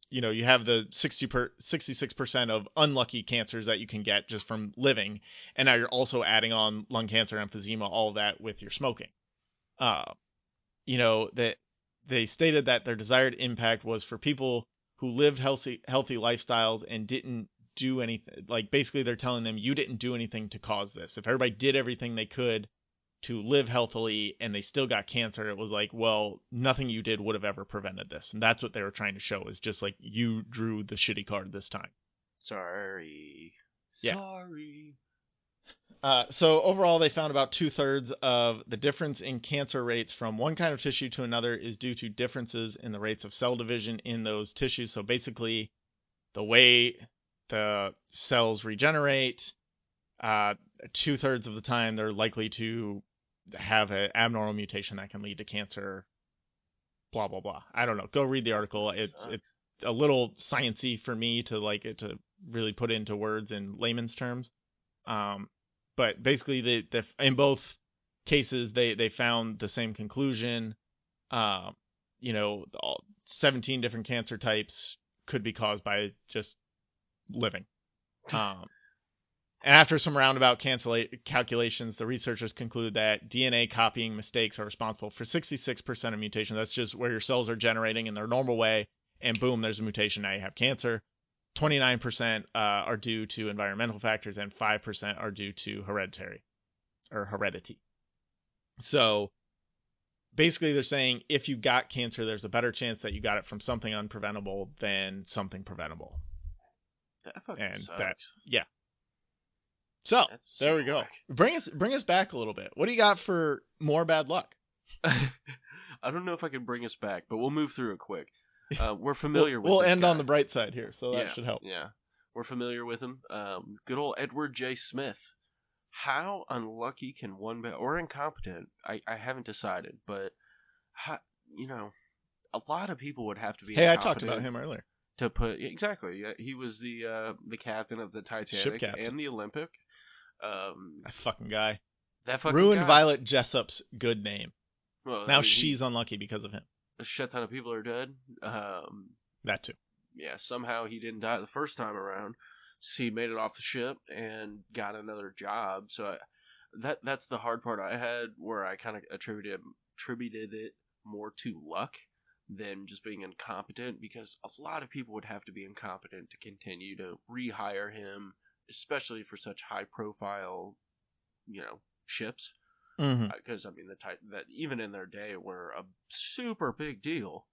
you have the 66% of unlucky cancers that you can get just from living, and now you're also adding on lung cancer, emphysema, all of that with your smoking. That they stated that their desired impact was for people who lived healthy lifestyles and didn't do anything. Like, basically they're telling them, you didn't do anything to cause this. If everybody did everything they could to live healthily and they still got cancer, it was like, well, nothing you did would have ever prevented this. And that's what they were trying to show, is just like, you drew the shitty card this time. Sorry. Yeah. Sorry. So overall, they found about 2/3 of the difference in cancer rates from one kind of tissue to another is due to differences in the rates of cell division in those tissues. So basically, the way the cells regenerate, 2/3 of the time they're likely to have an abnormal mutation that can lead to cancer. Blah blah blah. I don't know. Go read the article. It's a little sciencey for me to really put into words in layman's terms. But basically, in both cases, they found the same conclusion. 17 different cancer types could be caused by just living. And after some roundabout calculations, the researchers conclude that DNA copying mistakes are responsible for 66% of mutations. That's just where your cells are generating in their normal way, and boom, there's a mutation. Now you have cancer. 29% are due to environmental factors, and 5% are due to heredity. So basically, they're saying if you got cancer, there's a better chance that you got it from something unpreventable than something preventable. That fucking sucks. Yeah. So That's there we go. whack. Bring us back a little bit. What do you got for more bad luck? I don't know if I can bring us back, but we'll move through it quick. We're familiar with We'll this end guy. on the bright side here, so that should help. Yeah, we're familiar with him. Good old Edward J. Smith. How unlucky can one be, or incompetent? I haven't decided, but you know, a lot of people would have to be Hey, I talked about incompetent him earlier. to put exactly. Yeah, he was the captain of the Ship Titanic captain. and the Olympic. That fucking guy. That fucking Ruined guy. Violet Jessup's good name. Well, I Now mean, she's unlucky because of him. a shit ton of people are dead. That too. Yeah, somehow he didn't die the first time around. So he made it off the ship and got another job. So that's the hard part I had, where I kind of attributed it more to luck than just being incompetent, because a lot of people would have to be incompetent to continue to rehire him, especially for such high profile, ships. Mm-hmm. Because I mean, that even in their day were a super big deal.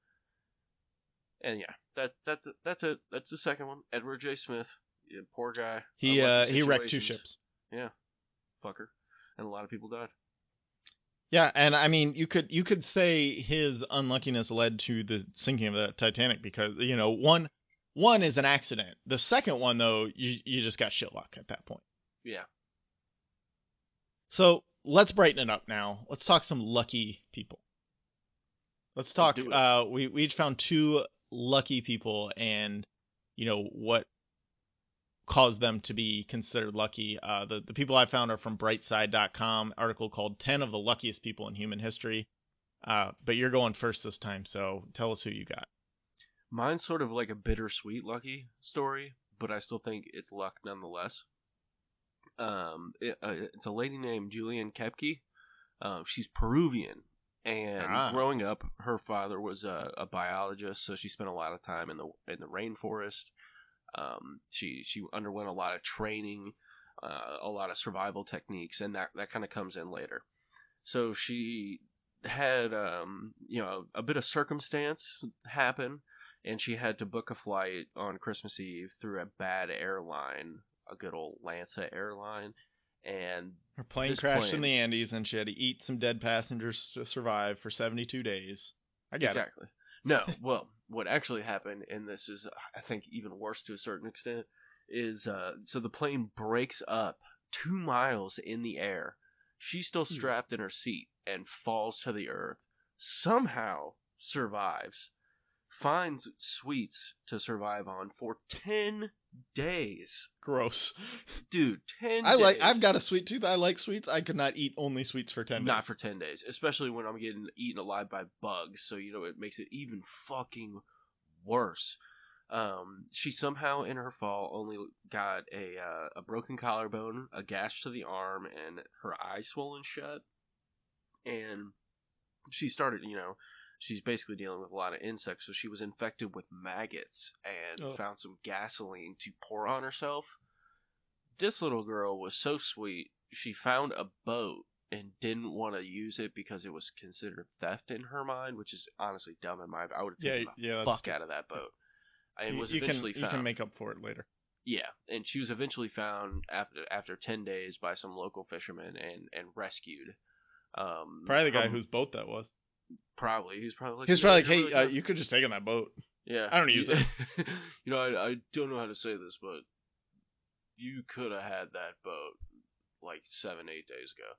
And yeah, that's it. That's the second one. Edward J. Smith, yeah, poor guy. He wrecked 2 situations. ships. Yeah, fucker, and a lot of people died. Yeah, and I mean, you could say his unluckiness led to the sinking of the Titanic, because one is an accident. The second one, though, you just got shit luck at that point. Yeah. So let's brighten it up now. Let's talk some lucky people. Let's talk. Do it. We each found 2 lucky people, and what caused them to be considered lucky. The people I found are from Brightside.com, article called 10 of the Luckiest People in Human History. But you're going first this time, so tell us who you got. Mine's sort of like a bittersweet lucky story, but I still think it's luck nonetheless. It's a lady named Julian Kepke. She's Peruvian, and growing up, her father was a biologist, so she spent a lot of time in the rainforest. She underwent a lot of training, a lot of survival techniques, and that kind of comes in later. So she had a bit of circumstance happen, and she had to book a flight on Christmas Eve through a bad airline, a good old Lanza airline, and her plane crashed in the Andes, and she had to eat some dead passengers to survive for 72 days. I get exactly. No, well, what actually happened, and this is, I think, even worse to a certain extent, is so the plane breaks up 2 miles in the air. She's still strapped in her seat and falls to the earth. Somehow survives. Finds sweets to survive on for 10 days. Gross. Dude, 10 days. I've got a sweet tooth. I like sweets. I could not eat only sweets for 10 days. Not for 10 days, especially when I'm getting eaten alive by bugs. So, it makes it even fucking worse. She somehow in her fall only got a broken collarbone, a gash to the arm, and her eye swollen shut. And she started, she's basically dealing with a lot of insects, so she was infected with maggots and found some gasoline to pour on herself. This little girl was so sweet. She found a boat and didn't want to use it because it was considered theft in her mind, which is honestly dumb in my. I would have taken the fuck out of that boat. And was eventually found. You can make up for it later. Yeah, and she was eventually found after 10 days by some local fishermen and rescued. Probably the guy whose boat that was. Probably. He's probably like, hey, really you could just take on that boat. Yeah. I don't use it. I don't know how to say this, but you could have had that boat like 7-8 days ago.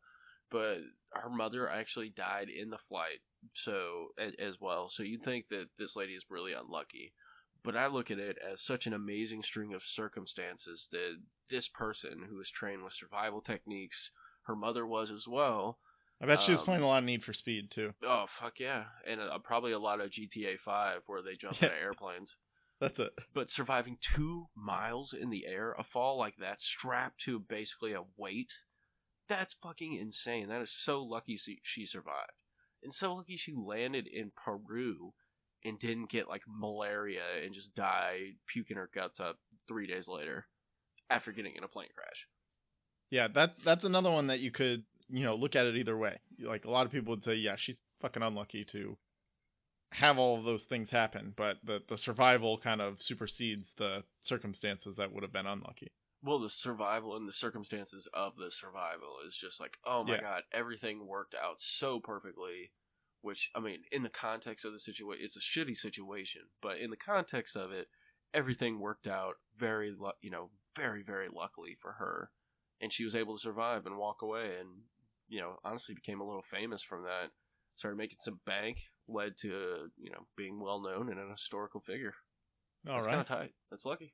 But her mother actually died in the flight, so as well. So you'd think that this lady is really unlucky. But I look at it as such an amazing string of circumstances that this person who was trained with survival techniques, her mother was as well. I bet she was playing a lot of Need for Speed, too. Oh, fuck yeah. And probably a lot of GTA 5 where they jump out of airplanes. That's it. But surviving 2 miles in the air, a fall like that, strapped to basically a weight, that's fucking insane. That is so lucky she survived. And so lucky she landed in Peru and didn't get like malaria and just die puking her guts up 3 days later after getting in a plane crash. Yeah, that's another one that you could, look at it either way. Like, a lot of people would say, yeah, she's fucking unlucky to have all of those things happen, but the survival kind of supersedes the circumstances that would have been unlucky. Well, the survival and the circumstances of the survival is just like, oh my god, everything worked out so perfectly. Which, I mean, in the context of the situation, it's a shitty situation, but in the context of it, everything worked out very, very, very luckily for her. And she was able to survive and walk away and, honestly became a little famous from that. Started making some bank, led to, being well known and an historical figure. All That's right. kind of tight. That's lucky.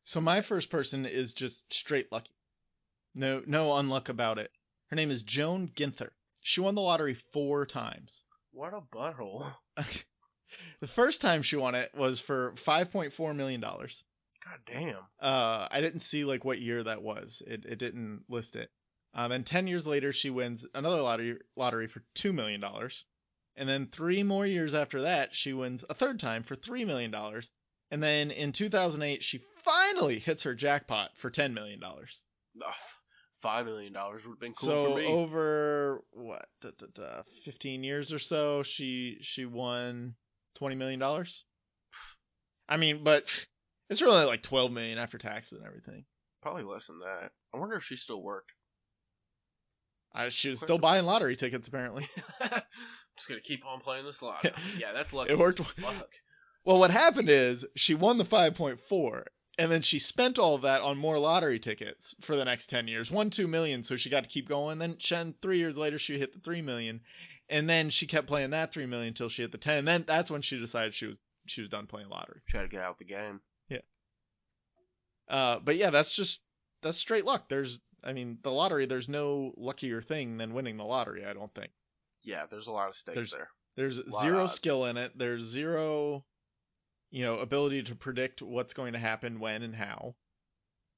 So my first person is just straight lucky. No unluck about it. Her name is Joan Ginther. She won the lottery 4 times. What a butthole. The first time she won it was for $5.4 million. God damn. I didn't see like what year that was. It didn't list it. Then 10 years later, she wins another lottery for $2 million. And then 3 more years after that, she wins a third time for $3 million. And then in 2008, she finally hits her jackpot for $10 million. Oh, $5 million would have been cool So for me. over 15 years or so, she won $20 million. I mean, but it's really like 12 million after taxes and everything. Probably less than that. I wonder if she still worked. She was still buying lottery tickets apparently. Just gonna keep on playing this lottery. Yeah, that's lucky. It worked. Fuck. Well, what happened is she won the 5.4, and then she spent all of that on more lottery tickets for the next 10 years. Won 2 million, so she got to keep going. Then 3 years later, she hit the 3 million, and then she kept playing that 3 million until she hit the 10. And then that's when she decided she was done playing lottery. Try to get out the game. Yeah. But yeah, that's straight luck. The lottery, there's no luckier thing than winning the lottery, I don't think. Yeah, there's a lot of stakes there. There's zero skill in it. There's zero, ability to predict what's going to happen when and how.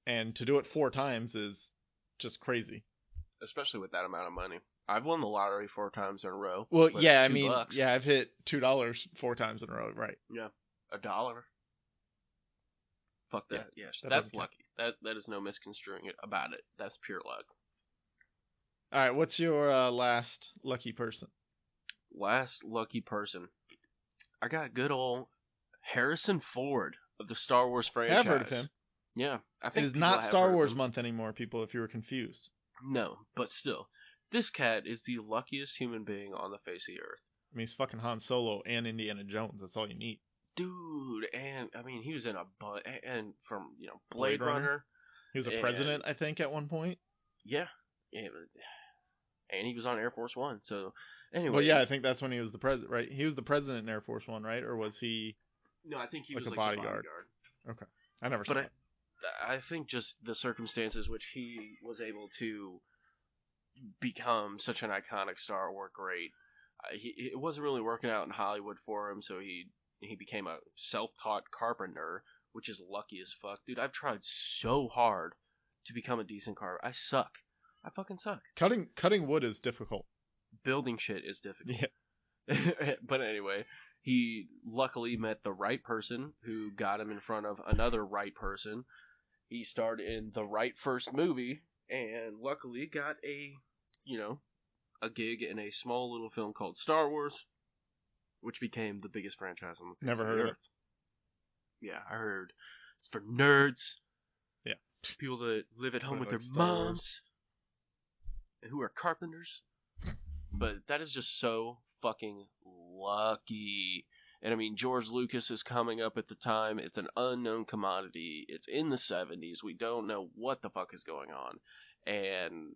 And to do it 4 times is just crazy. Especially with that amount of money. I've won the lottery 4 times in a row. Well, but yeah, it's $2. yeah, I've hit $2 4 times in a row, right? Yeah, $1. Fuck that. Yeah, Yes, that that's doesn't count. lucky. That is no misconstruing it about it. That's pure luck. All right, what's your last lucky person? Last lucky person. I got good old Harrison Ford of the Star Wars franchise. I've heard of him. Yeah, I It think is people not have Star heard of Wars him. month anymore, people, if you were confused. No, but still, this cat is the luckiest human being on the face of the earth. I mean, he's fucking Han Solo and Indiana Jones. That's all you need. Dude, and I mean, he was in a bunch, and from Blade Blade Runner. Runner. He was a And- president, I think, at one point. Yeah, and he was on Air Force One. So anyway, Well, yeah, I think that's when he was the president, right? He was the president in Air Force One, right? Or was he? no, I think he like was a like bodyguard. the bodyguard. I never saw But it. I think just the circumstances which he was able to become such an iconic star were great. It wasn't really working out in Hollywood for him, so he became a self-taught carpenter, which is lucky as fuck. Dude, I've tried so hard to become a decent carpenter. I suck. I fucking suck. Cutting wood is difficult. Building shit is difficult. Yeah. But anyway, he luckily met the right person who got him in front of another right person. He starred in the right first movie, and luckily got a gig in a small little film called Star Wars, which became the biggest franchise on the face Never of heard the of it. earth. Yeah, I heard it's for nerds. Yeah. People that live at home Or with like their Star Wars. moms, and who are carpenters. But that is just so fucking lucky. And I mean, George Lucas is coming up at the time. It's an unknown commodity. It's in the 70s. We don't know what the fuck is going on. And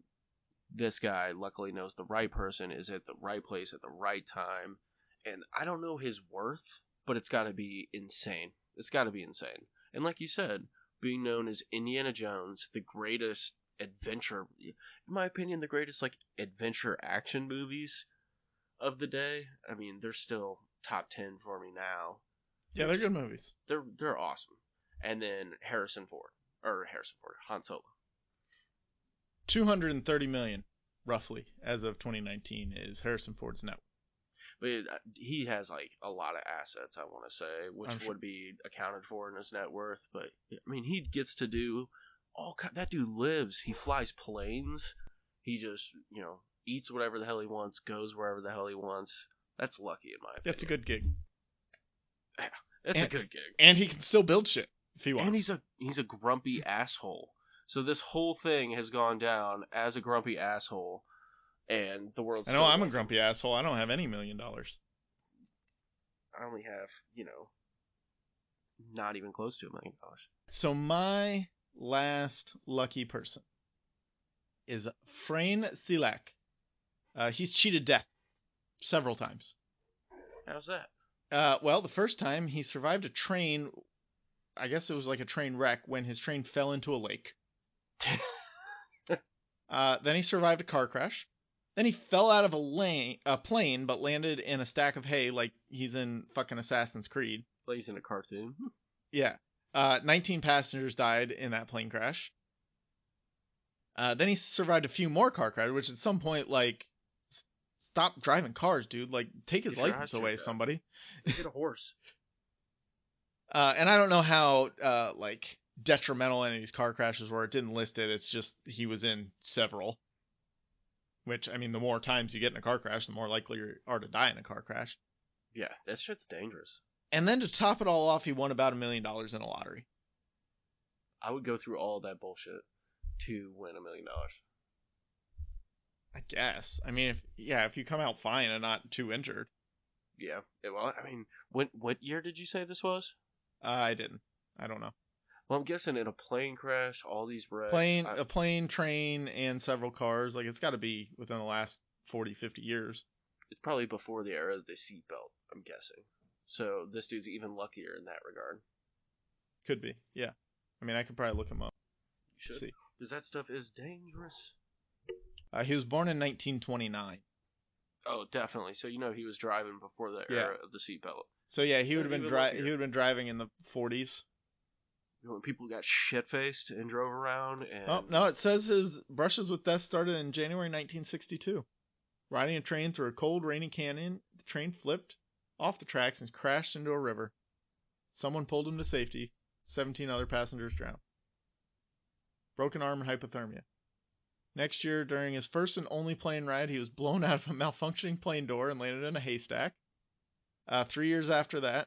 this guy luckily knows the right person is at the right place at the right time. And I don't know his worth, but it's got to be insane. It's got to be insane. And like you said, being known as Indiana Jones, the greatest adventure, in my opinion, the greatest like adventure action movies of the day. I mean, they're still top 10 for me now. Yeah, they're good movies. They're awesome. And then Han Solo. 230 million, roughly, as of 2019, is Harrison Ford's net. But he has like a lot of assets, I want to say, which I'm sure. would be accounted for in his net worth. But I mean, he gets to do that dude lives. He flies planes. He just eats whatever the hell he wants, goes wherever the hell he wants. That's lucky in my opinion. That's a good gig. That's a good gig. And he can still build shit if he wants. And he's a grumpy asshole. So this whole thing has gone down as a grumpy asshole, and the world's. I know I'm a grumpy asshole. I don't have any $1 million. I only have, not even close to $1 million. So my last lucky person is Frane Silak. He's cheated death several times. How's that? Well, the first time he survived a train, I guess it was like a train wreck when his train fell into a lake. Then he survived a car crash. Then he fell out of a plane, but landed in a stack of hay like he's in fucking Assassin's Creed. Plays in a cartoon. Yeah. 19 passengers died in that plane crash. Then he survived a few more car crashes, which at some point, like, stop driving cars, dude. Like, take his license away, somebody. Get a horse. And I don't know how, like, detrimental any of these car crashes were. It didn't list it. It's just he was in several. Which, I mean, the more times you get in a car crash, the more likely you are to die in a car crash. Yeah, that shit's dangerous. And then to top it all off, he won about $1 million in a lottery. I would go through all that bullshit to win $1 million. I guess. I mean, if you come out fine and not too injured. Yeah. Well, I mean, what year did you say this was? I didn't. I don't know. Well, I'm guessing in a plane crash, all these wrecks. A plane, train, and several cars. Like, it's got to be within the last 40, 50 years. It's probably before the era of the seatbelt, I'm guessing. So this dude's even luckier in that regard. Could be, yeah. I mean, I could probably look him up. You should. See. Because that stuff is dangerous. He was born in 1929. Oh, definitely. So he was driving before the era of the seatbelt. So yeah, he would have been driving in the 40s. When people got shit-faced and drove around. And... Oh, no, it says his brushes with death started in January 1962. Riding a train through a cold, rainy canyon, the train flipped off the tracks and crashed into a river. Someone pulled him to safety. 17 other passengers drowned. Broken arm and hypothermia. Next year, during his first and only plane ride, he was blown out of a malfunctioning plane door and landed in a haystack. 3 years after that,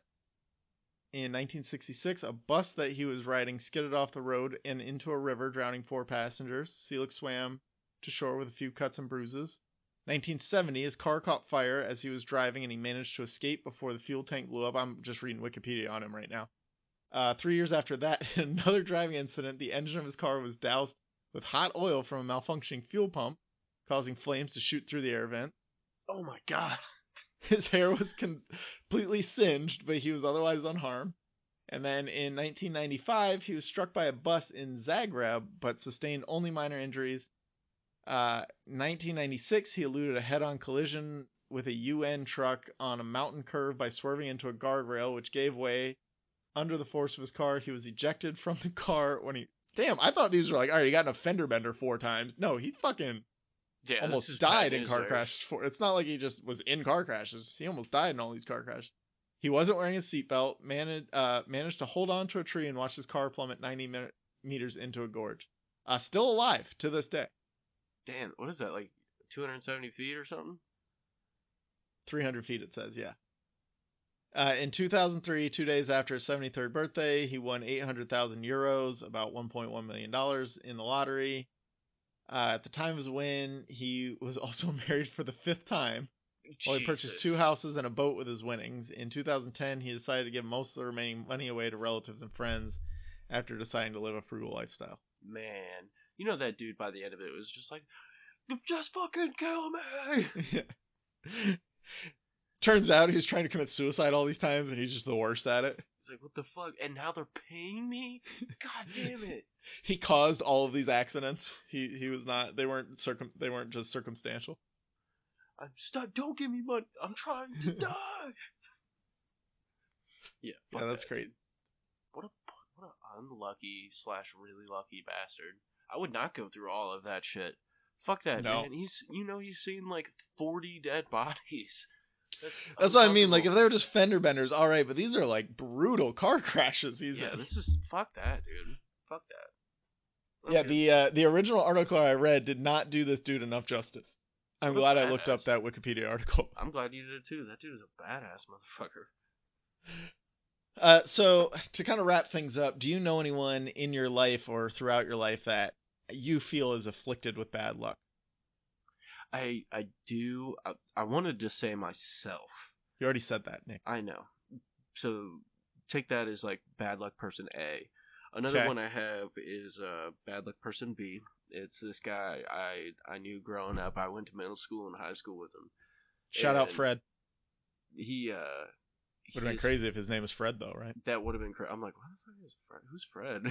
in 1966, a bus that he was riding skidded off the road and into a river, drowning 4 passengers. Seelig swam to shore with a few cuts and bruises. 1970, his car caught fire as he was driving and he managed to escape before the fuel tank blew up. I'm just reading Wikipedia on him right now. 3 years after that, in another driving incident, the engine of his car was doused with hot oil from a malfunctioning fuel pump, causing flames to shoot through the air vent. Oh my god. His hair was completely singed, but he was otherwise unharmed. And then in 1995, he was struck by a bus in Zagreb, but sustained only minor injuries. 1996, he eluded a head-on collision with a UN truck on a mountain curve by swerving into a guardrail, which gave way under the force of his car. He was ejected from the car when he... Damn, I thought these were like, all right, he got an fender bender 4 times. No, he fucking... Yeah, almost died in car crashes. It's not like he just was in car crashes. He almost died in all these car crashes. He wasn't wearing a seatbelt, managed to hold on to a tree and watch his car plummet 90 meters into a gorge. Still alive to this day. Damn, what is that, like 270 feet or something? 300 feet it says, yeah. In 2003, 2 days after his 73rd birthday, he won 800,000 euros, about $1.1 million in the lottery. At the time of his win, he was also married for the 5th time. Well, he purchased 2 houses and a boat with his winnings. In 2010, he decided to give most of the remaining money away to relatives and friends after deciding to live a frugal lifestyle. Man, that dude by the end of it was just like, just fucking kill me! Yeah. Turns out he was trying to commit suicide all these times and he's just the worst at it. He's like, what the fuck? And now they're paying me? God damn it. He caused all of these accidents. He was not, they weren't just circumstantial. I'm stuck. Don't give me money. I'm trying to die. Yeah, that's crazy. What an unlucky / really lucky bastard. I would not go through all of that shit. Fuck that, man. He's seen like 40 dead bodies. That's what I mean. Like, if they were just fender benders, all right, but these are like brutal car crashes. This is fuck that, dude. Fuck that. Okay. Yeah, the original article I read did not do this dude enough justice. I'm glad I looked up that Wikipedia article. I'm glad you did too. That dude is a badass motherfucker. So to kind of wrap things up, do you know anyone in your life or throughout your life that you feel is afflicted with bad luck? I do. I wanted to say myself. You already said that, Nick. I know. So take that as like bad luck person A. Another one I have is bad luck person B. It's this guy I knew growing up. I went to middle school and high school with him. Shout out Fred. he Would have been crazy if his name was Fred, though, right? That would have been crazy. I'm like, what the fuck is Fred? Who's Fred?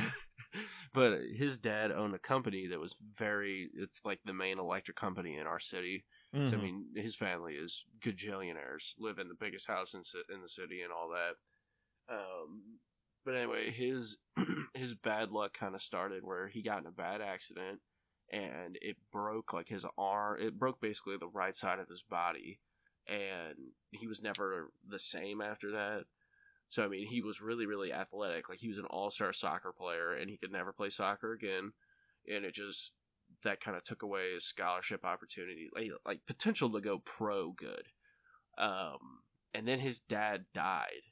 But his dad owned a company that was it's like the main electric company in our city. Mm-hmm. So I mean, his family is gajillionaires, live in the biggest house in the city and all that. But anyway, his bad luck kind of started where he got in a bad accident and it broke like his arm. It broke basically the right side of his body, and he was never the same after that. So I mean, he was really, really athletic. Like he was an all-star soccer player, and he could never play soccer again. And it just that kind of took away his scholarship opportunity, like potential to go pro good. And then his dad died,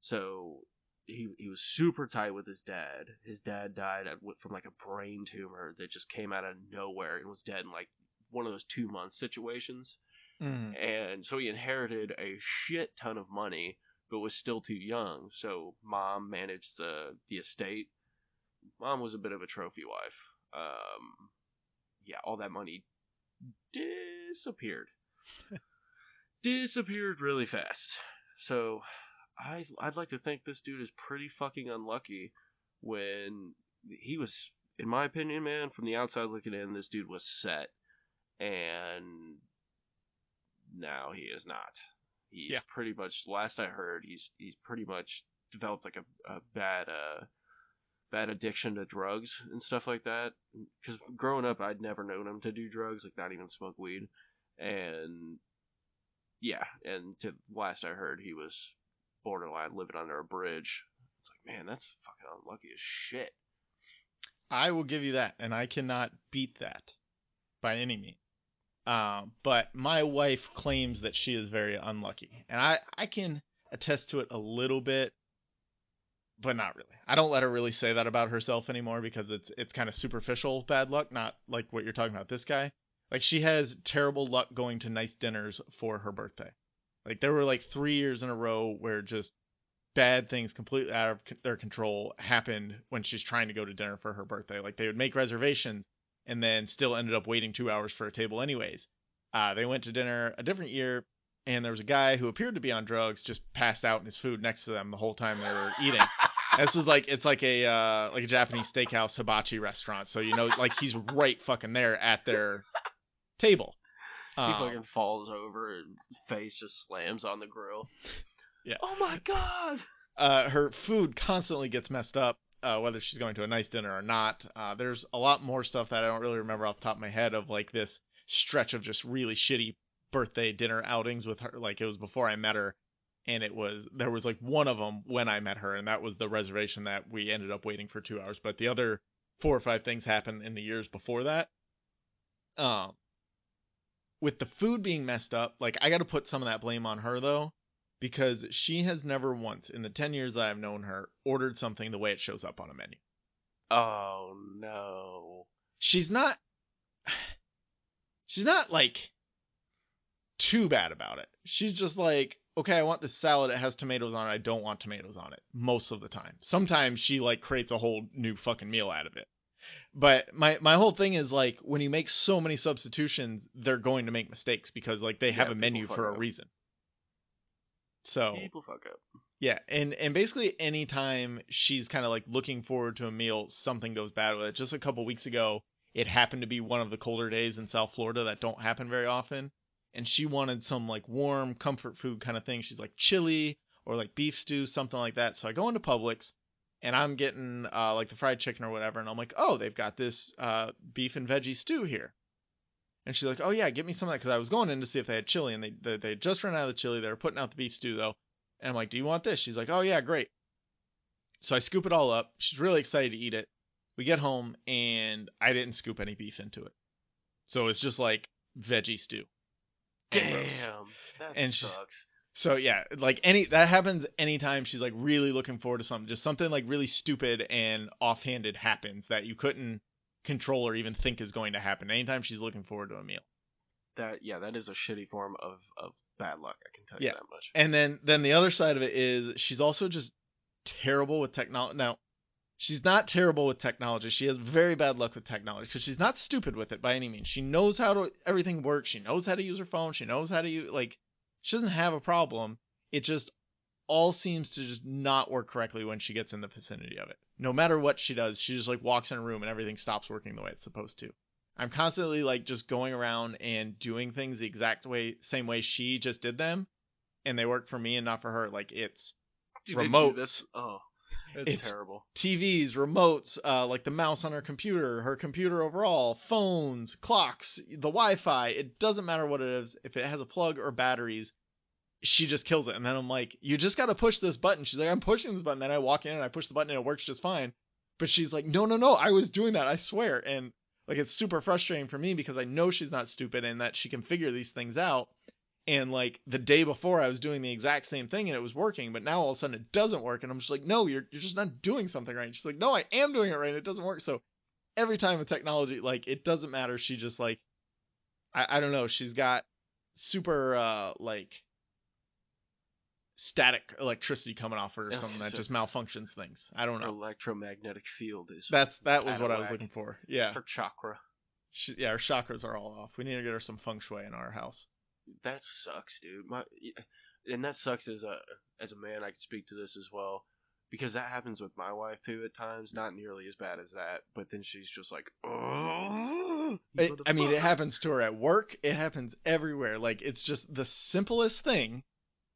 so he was super tight with his dad. His dad died from like a brain tumor that just came out of nowhere and was dead in like one of those 2-month situations. Mm-hmm. And so he inherited a shit ton of money, but was still too young. So mom managed the estate. Mom was a bit of a trophy wife. Yeah, all that money disappeared. Disappeared really fast. So I'd like to think this dude is pretty fucking unlucky when he was, in my opinion, man, from the outside looking in, this dude was set. And now he is not. He's pretty much, last I heard, he's pretty much developed like a bad addiction to drugs and stuff like that. Because growing up, I'd never known him to do drugs, like not even smoke weed. And yeah, and to last I heard, he was borderline living under a bridge. It's like, man, that's fucking unlucky as shit. I will give you that, and I cannot beat that by any means. But my wife claims that she is very unlucky, and I can attest to it a little bit, but not really. I don't let her really say that about herself anymore because it's kind of superficial bad luck, not like what you're talking about this guy. Like, she has terrible luck going to nice dinners for her birthday. Like, there were like 3 years in a row where just bad things completely out of their control happened when she's trying to go to dinner for her birthday. Like, they would make reservations and then still ended up waiting 2 hours for a table anyways. They went to dinner a different year, and there was a guy who appeared to be on drugs just passed out in his food next to them the whole time they were eating. This is like, it's like a Japanese steakhouse hibachi restaurant, so you know, like, he's right fucking there at their table. He fucking falls over and his face just slams on the grill. Yeah. Oh my god. Her food constantly gets messed up, whether she's going to a nice dinner or not. There's a lot more stuff that I don't really remember off the top of my head of like this stretch of just really shitty birthday dinner outings with her. Like, it was before I met her, and there was like one of them when I met her, and that was the reservation that we ended up waiting for 2 hours. But the other 4 or 5 things happened in the years before that. With the food being messed up, like, I got to put some of that blame on her though, because she has never once in the 10 years that I've known her ordered something the way it shows up on a menu. Oh no. She's not like too bad about it. She's just like, okay, I want this salad. It has tomatoes on it. I don't want tomatoes on it most of the time. Sometimes she like creates a whole new fucking meal out of it. But my whole thing is, like, when you make so many substitutions, they're going to make mistakes because like they have a menu for a reason. So people fuck up. Yeah, and basically anytime she's kind of like looking forward to a meal, something goes bad with it. Just a couple weeks ago, it happened to be one of the colder days in South Florida that don't happen very often, and she wanted some like warm comfort food kind of thing. She's like chili or like beef stew, something like that. So I go into Publix, and I'm getting like the fried chicken or whatever, and I'm like, oh, they've got this beef and veggie stew here. And she's like, oh yeah, get me some of that, because I was going in to see if they had chili, and they just ran out of the chili. They were putting out the beef stew though. And I'm like, do you want this? She's like, oh yeah, great. So I scoop it all up. She's really excited to eat it. We get home, and I didn't scoop any beef into it. So it's just like veggie stew. Damn, that sucks. So yeah, like that happens anytime she's like really looking forward to something. Just something like really stupid and offhanded happens that you couldn't control or even think is going to happen. Anytime she's looking forward to a meal. That is a shitty form of bad luck, I can tell you that much. And then the other side of it is she's also just terrible with technology. Now, she's not terrible with technology. She has very bad luck with technology because she's not stupid with it by any means. She knows how everything works. She knows how to use her phone. She knows how to use, like, she doesn't have a problem. it just all seems to just not work correctly when she gets in the vicinity of it. No matter what she does, she just like walks in a room and everything stops working the way it's supposed to. I'm constantly like just going around and doing things the exact same way she just did them, and they work for me and not for her. Like it's remotes. It's terrible. TVs, remotes, like the mouse on her computer overall, phones, clocks, the Wi-Fi. It doesn't matter what it is. If it has a plug or batteries, she just kills it. And then I'm like, you just got to push this button. She's like, I'm pushing this button. Then I walk in and I push the button and it works just fine. But she's like, no, I was doing that. I swear. And like, it's super frustrating for me because I know she's not stupid and that she can figure these things out. And like the day before I was doing the exact same thing and it was working, but now all of a sudden it doesn't work. And I'm just like, no, you're just not doing something right. And she's like, no, I am doing it right. And it doesn't work. So every time with technology, like it doesn't matter. She just like, I don't know. She's got super, like static electricity coming off her or something that just malfunctions things. I don't know. Electromagnetic field is. That was what I was looking for. Yeah. Her chakra. Her chakras are all off. We need to get her some feng shui in our house. That sucks, dude. And that sucks as a man. I can speak to this as well, because that happens with my wife too at times. Not nearly as bad as that, but then she's just like, oh. I mean, it happens to her at work. It happens everywhere. Like it's just the simplest thing,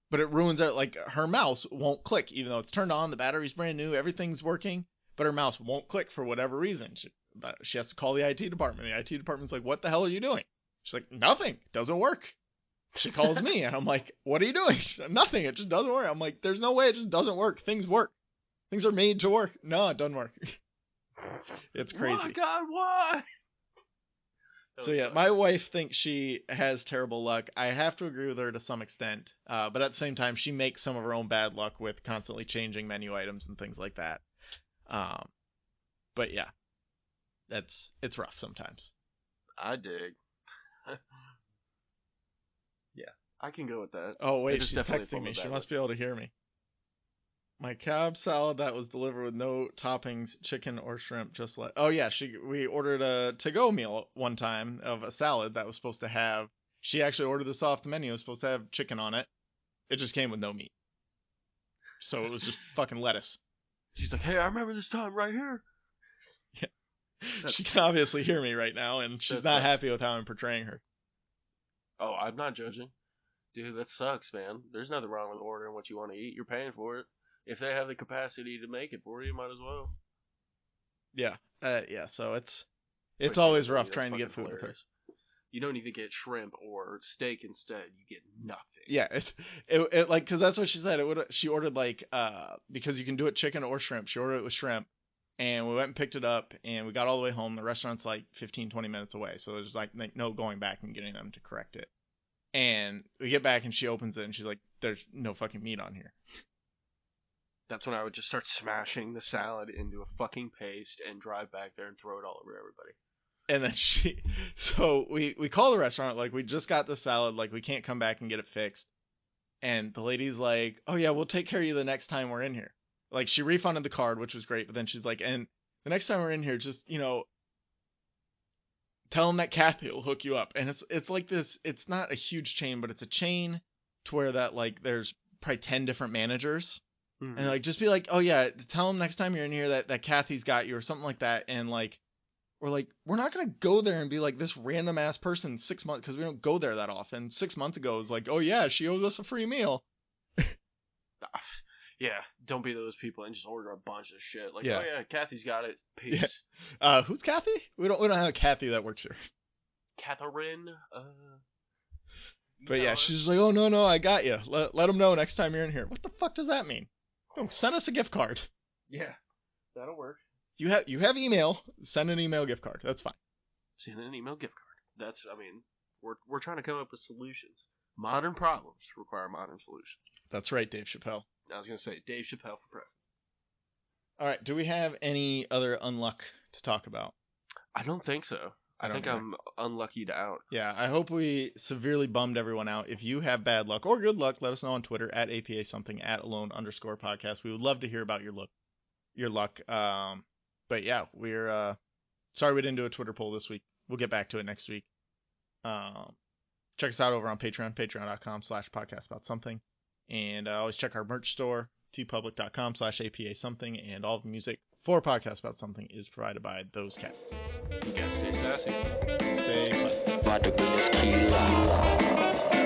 but it ruins it. Like her mouse won't click, even though it's turned on. The battery's brand new. Everything's working, but her mouse won't click for whatever reason. She has to call the IT department. The IT department's like, what the hell are you doing? She's like, nothing. Doesn't work. She calls me and I'm like, what are you doing? Nothing. It just doesn't work. I'm like, there's no way it just doesn't work. Things work. Things are made to work. No, it doesn't work. It's crazy. Oh my God, why? So yeah, my wife thinks she has terrible luck. I have to agree with her to some extent. But at the same time, she makes some of her own bad luck with constantly changing menu items and things like that. But yeah, it's rough sometimes. I dig. Yeah, I can go with that. Oh wait, she's texting me. She must be able to hear me. My Cobb salad that was delivered with no toppings, chicken or shrimp, just like. Oh yeah, we ordered a to-go meal one time of a salad that was supposed to have. She actually ordered this off the menu. It was supposed to have chicken on it. It just came with no meat. So it was just fucking lettuce. She's like, hey, I remember this time right here. Yeah. She can obviously hear me right now, and she's not happy with how I'm portraying her. Oh, I'm not judging. Dude, that sucks, man. There's nothing wrong with ordering what you want to eat. You're paying for it. If they have the capacity to make it for you, might as well. Yeah. Yeah, so it's always rough trying to get food with her. You don't even get shrimp or steak instead. You get nothing. Yeah, it like, because that's what she said. She ordered like, because you can do it chicken or shrimp. She ordered it with shrimp. And we went and picked it up, and we got all the way home. The restaurant's like 15, 20 minutes away, so there's like no going back and getting them to correct it. And we get back, and she opens it, and she's like, there's no fucking meat on here. That's when I would just start smashing the salad into a fucking paste and drive back there and throw it all over everybody. And then so we call the restaurant, like, we just got the salad, like, we can't come back and get it fixed. And the lady's like, oh yeah, we'll take care of you the next time we're in here. Like, she refunded the card, which was great, but then she's like, and the next time we're in here, just, tell them that Kathy will hook you up. And it's like this, it's not a huge chain, but it's a chain to where that, like, there's probably 10 different managers. Mm-hmm. And, like, just be like, oh, yeah, tell them next time you're in here that Kathy's got you or something like that. And, like, we're not going to go there and be like this random-ass person 6 months, because we don't go there that often. 6 months ago, it was like, oh, yeah, she owes us a free meal. Yeah, don't be those people and just order a bunch of shit. Like, oh yeah, Kathy's got it. Peace. Yeah. Who's Kathy? We don't have a Kathy that works here. Catherine. But yeah, she's like, oh no, I got you. Let them know next time you're in here. What the fuck does that mean? Oh, send us a gift card. Yeah, that'll work. You have email. Send an email gift card. That's fine. Send an email gift card. We're trying to come up with solutions. Modern problems require modern solutions. That's right, Dave Chappelle. I was going to say, Dave Chappelle for president. All right. Do we have any other unluck to talk about? I don't think so. I think I'm unlucky to out. Yeah, I hope we severely bummed everyone out. If you have bad luck or good luck, let us know on Twitter at APA something, at alone_podcast. We would love to hear about your luck. But yeah, we're sorry we didn't do a Twitter poll this week. We'll get back to it next week. Check us out over on Patreon, patreon.com/podcast about something. And always check our merch store, tpublic.com/APA something, and all of the music for Podcast About Something is provided by those cats. You guys stay sassy. Stay classy. Mata Kila.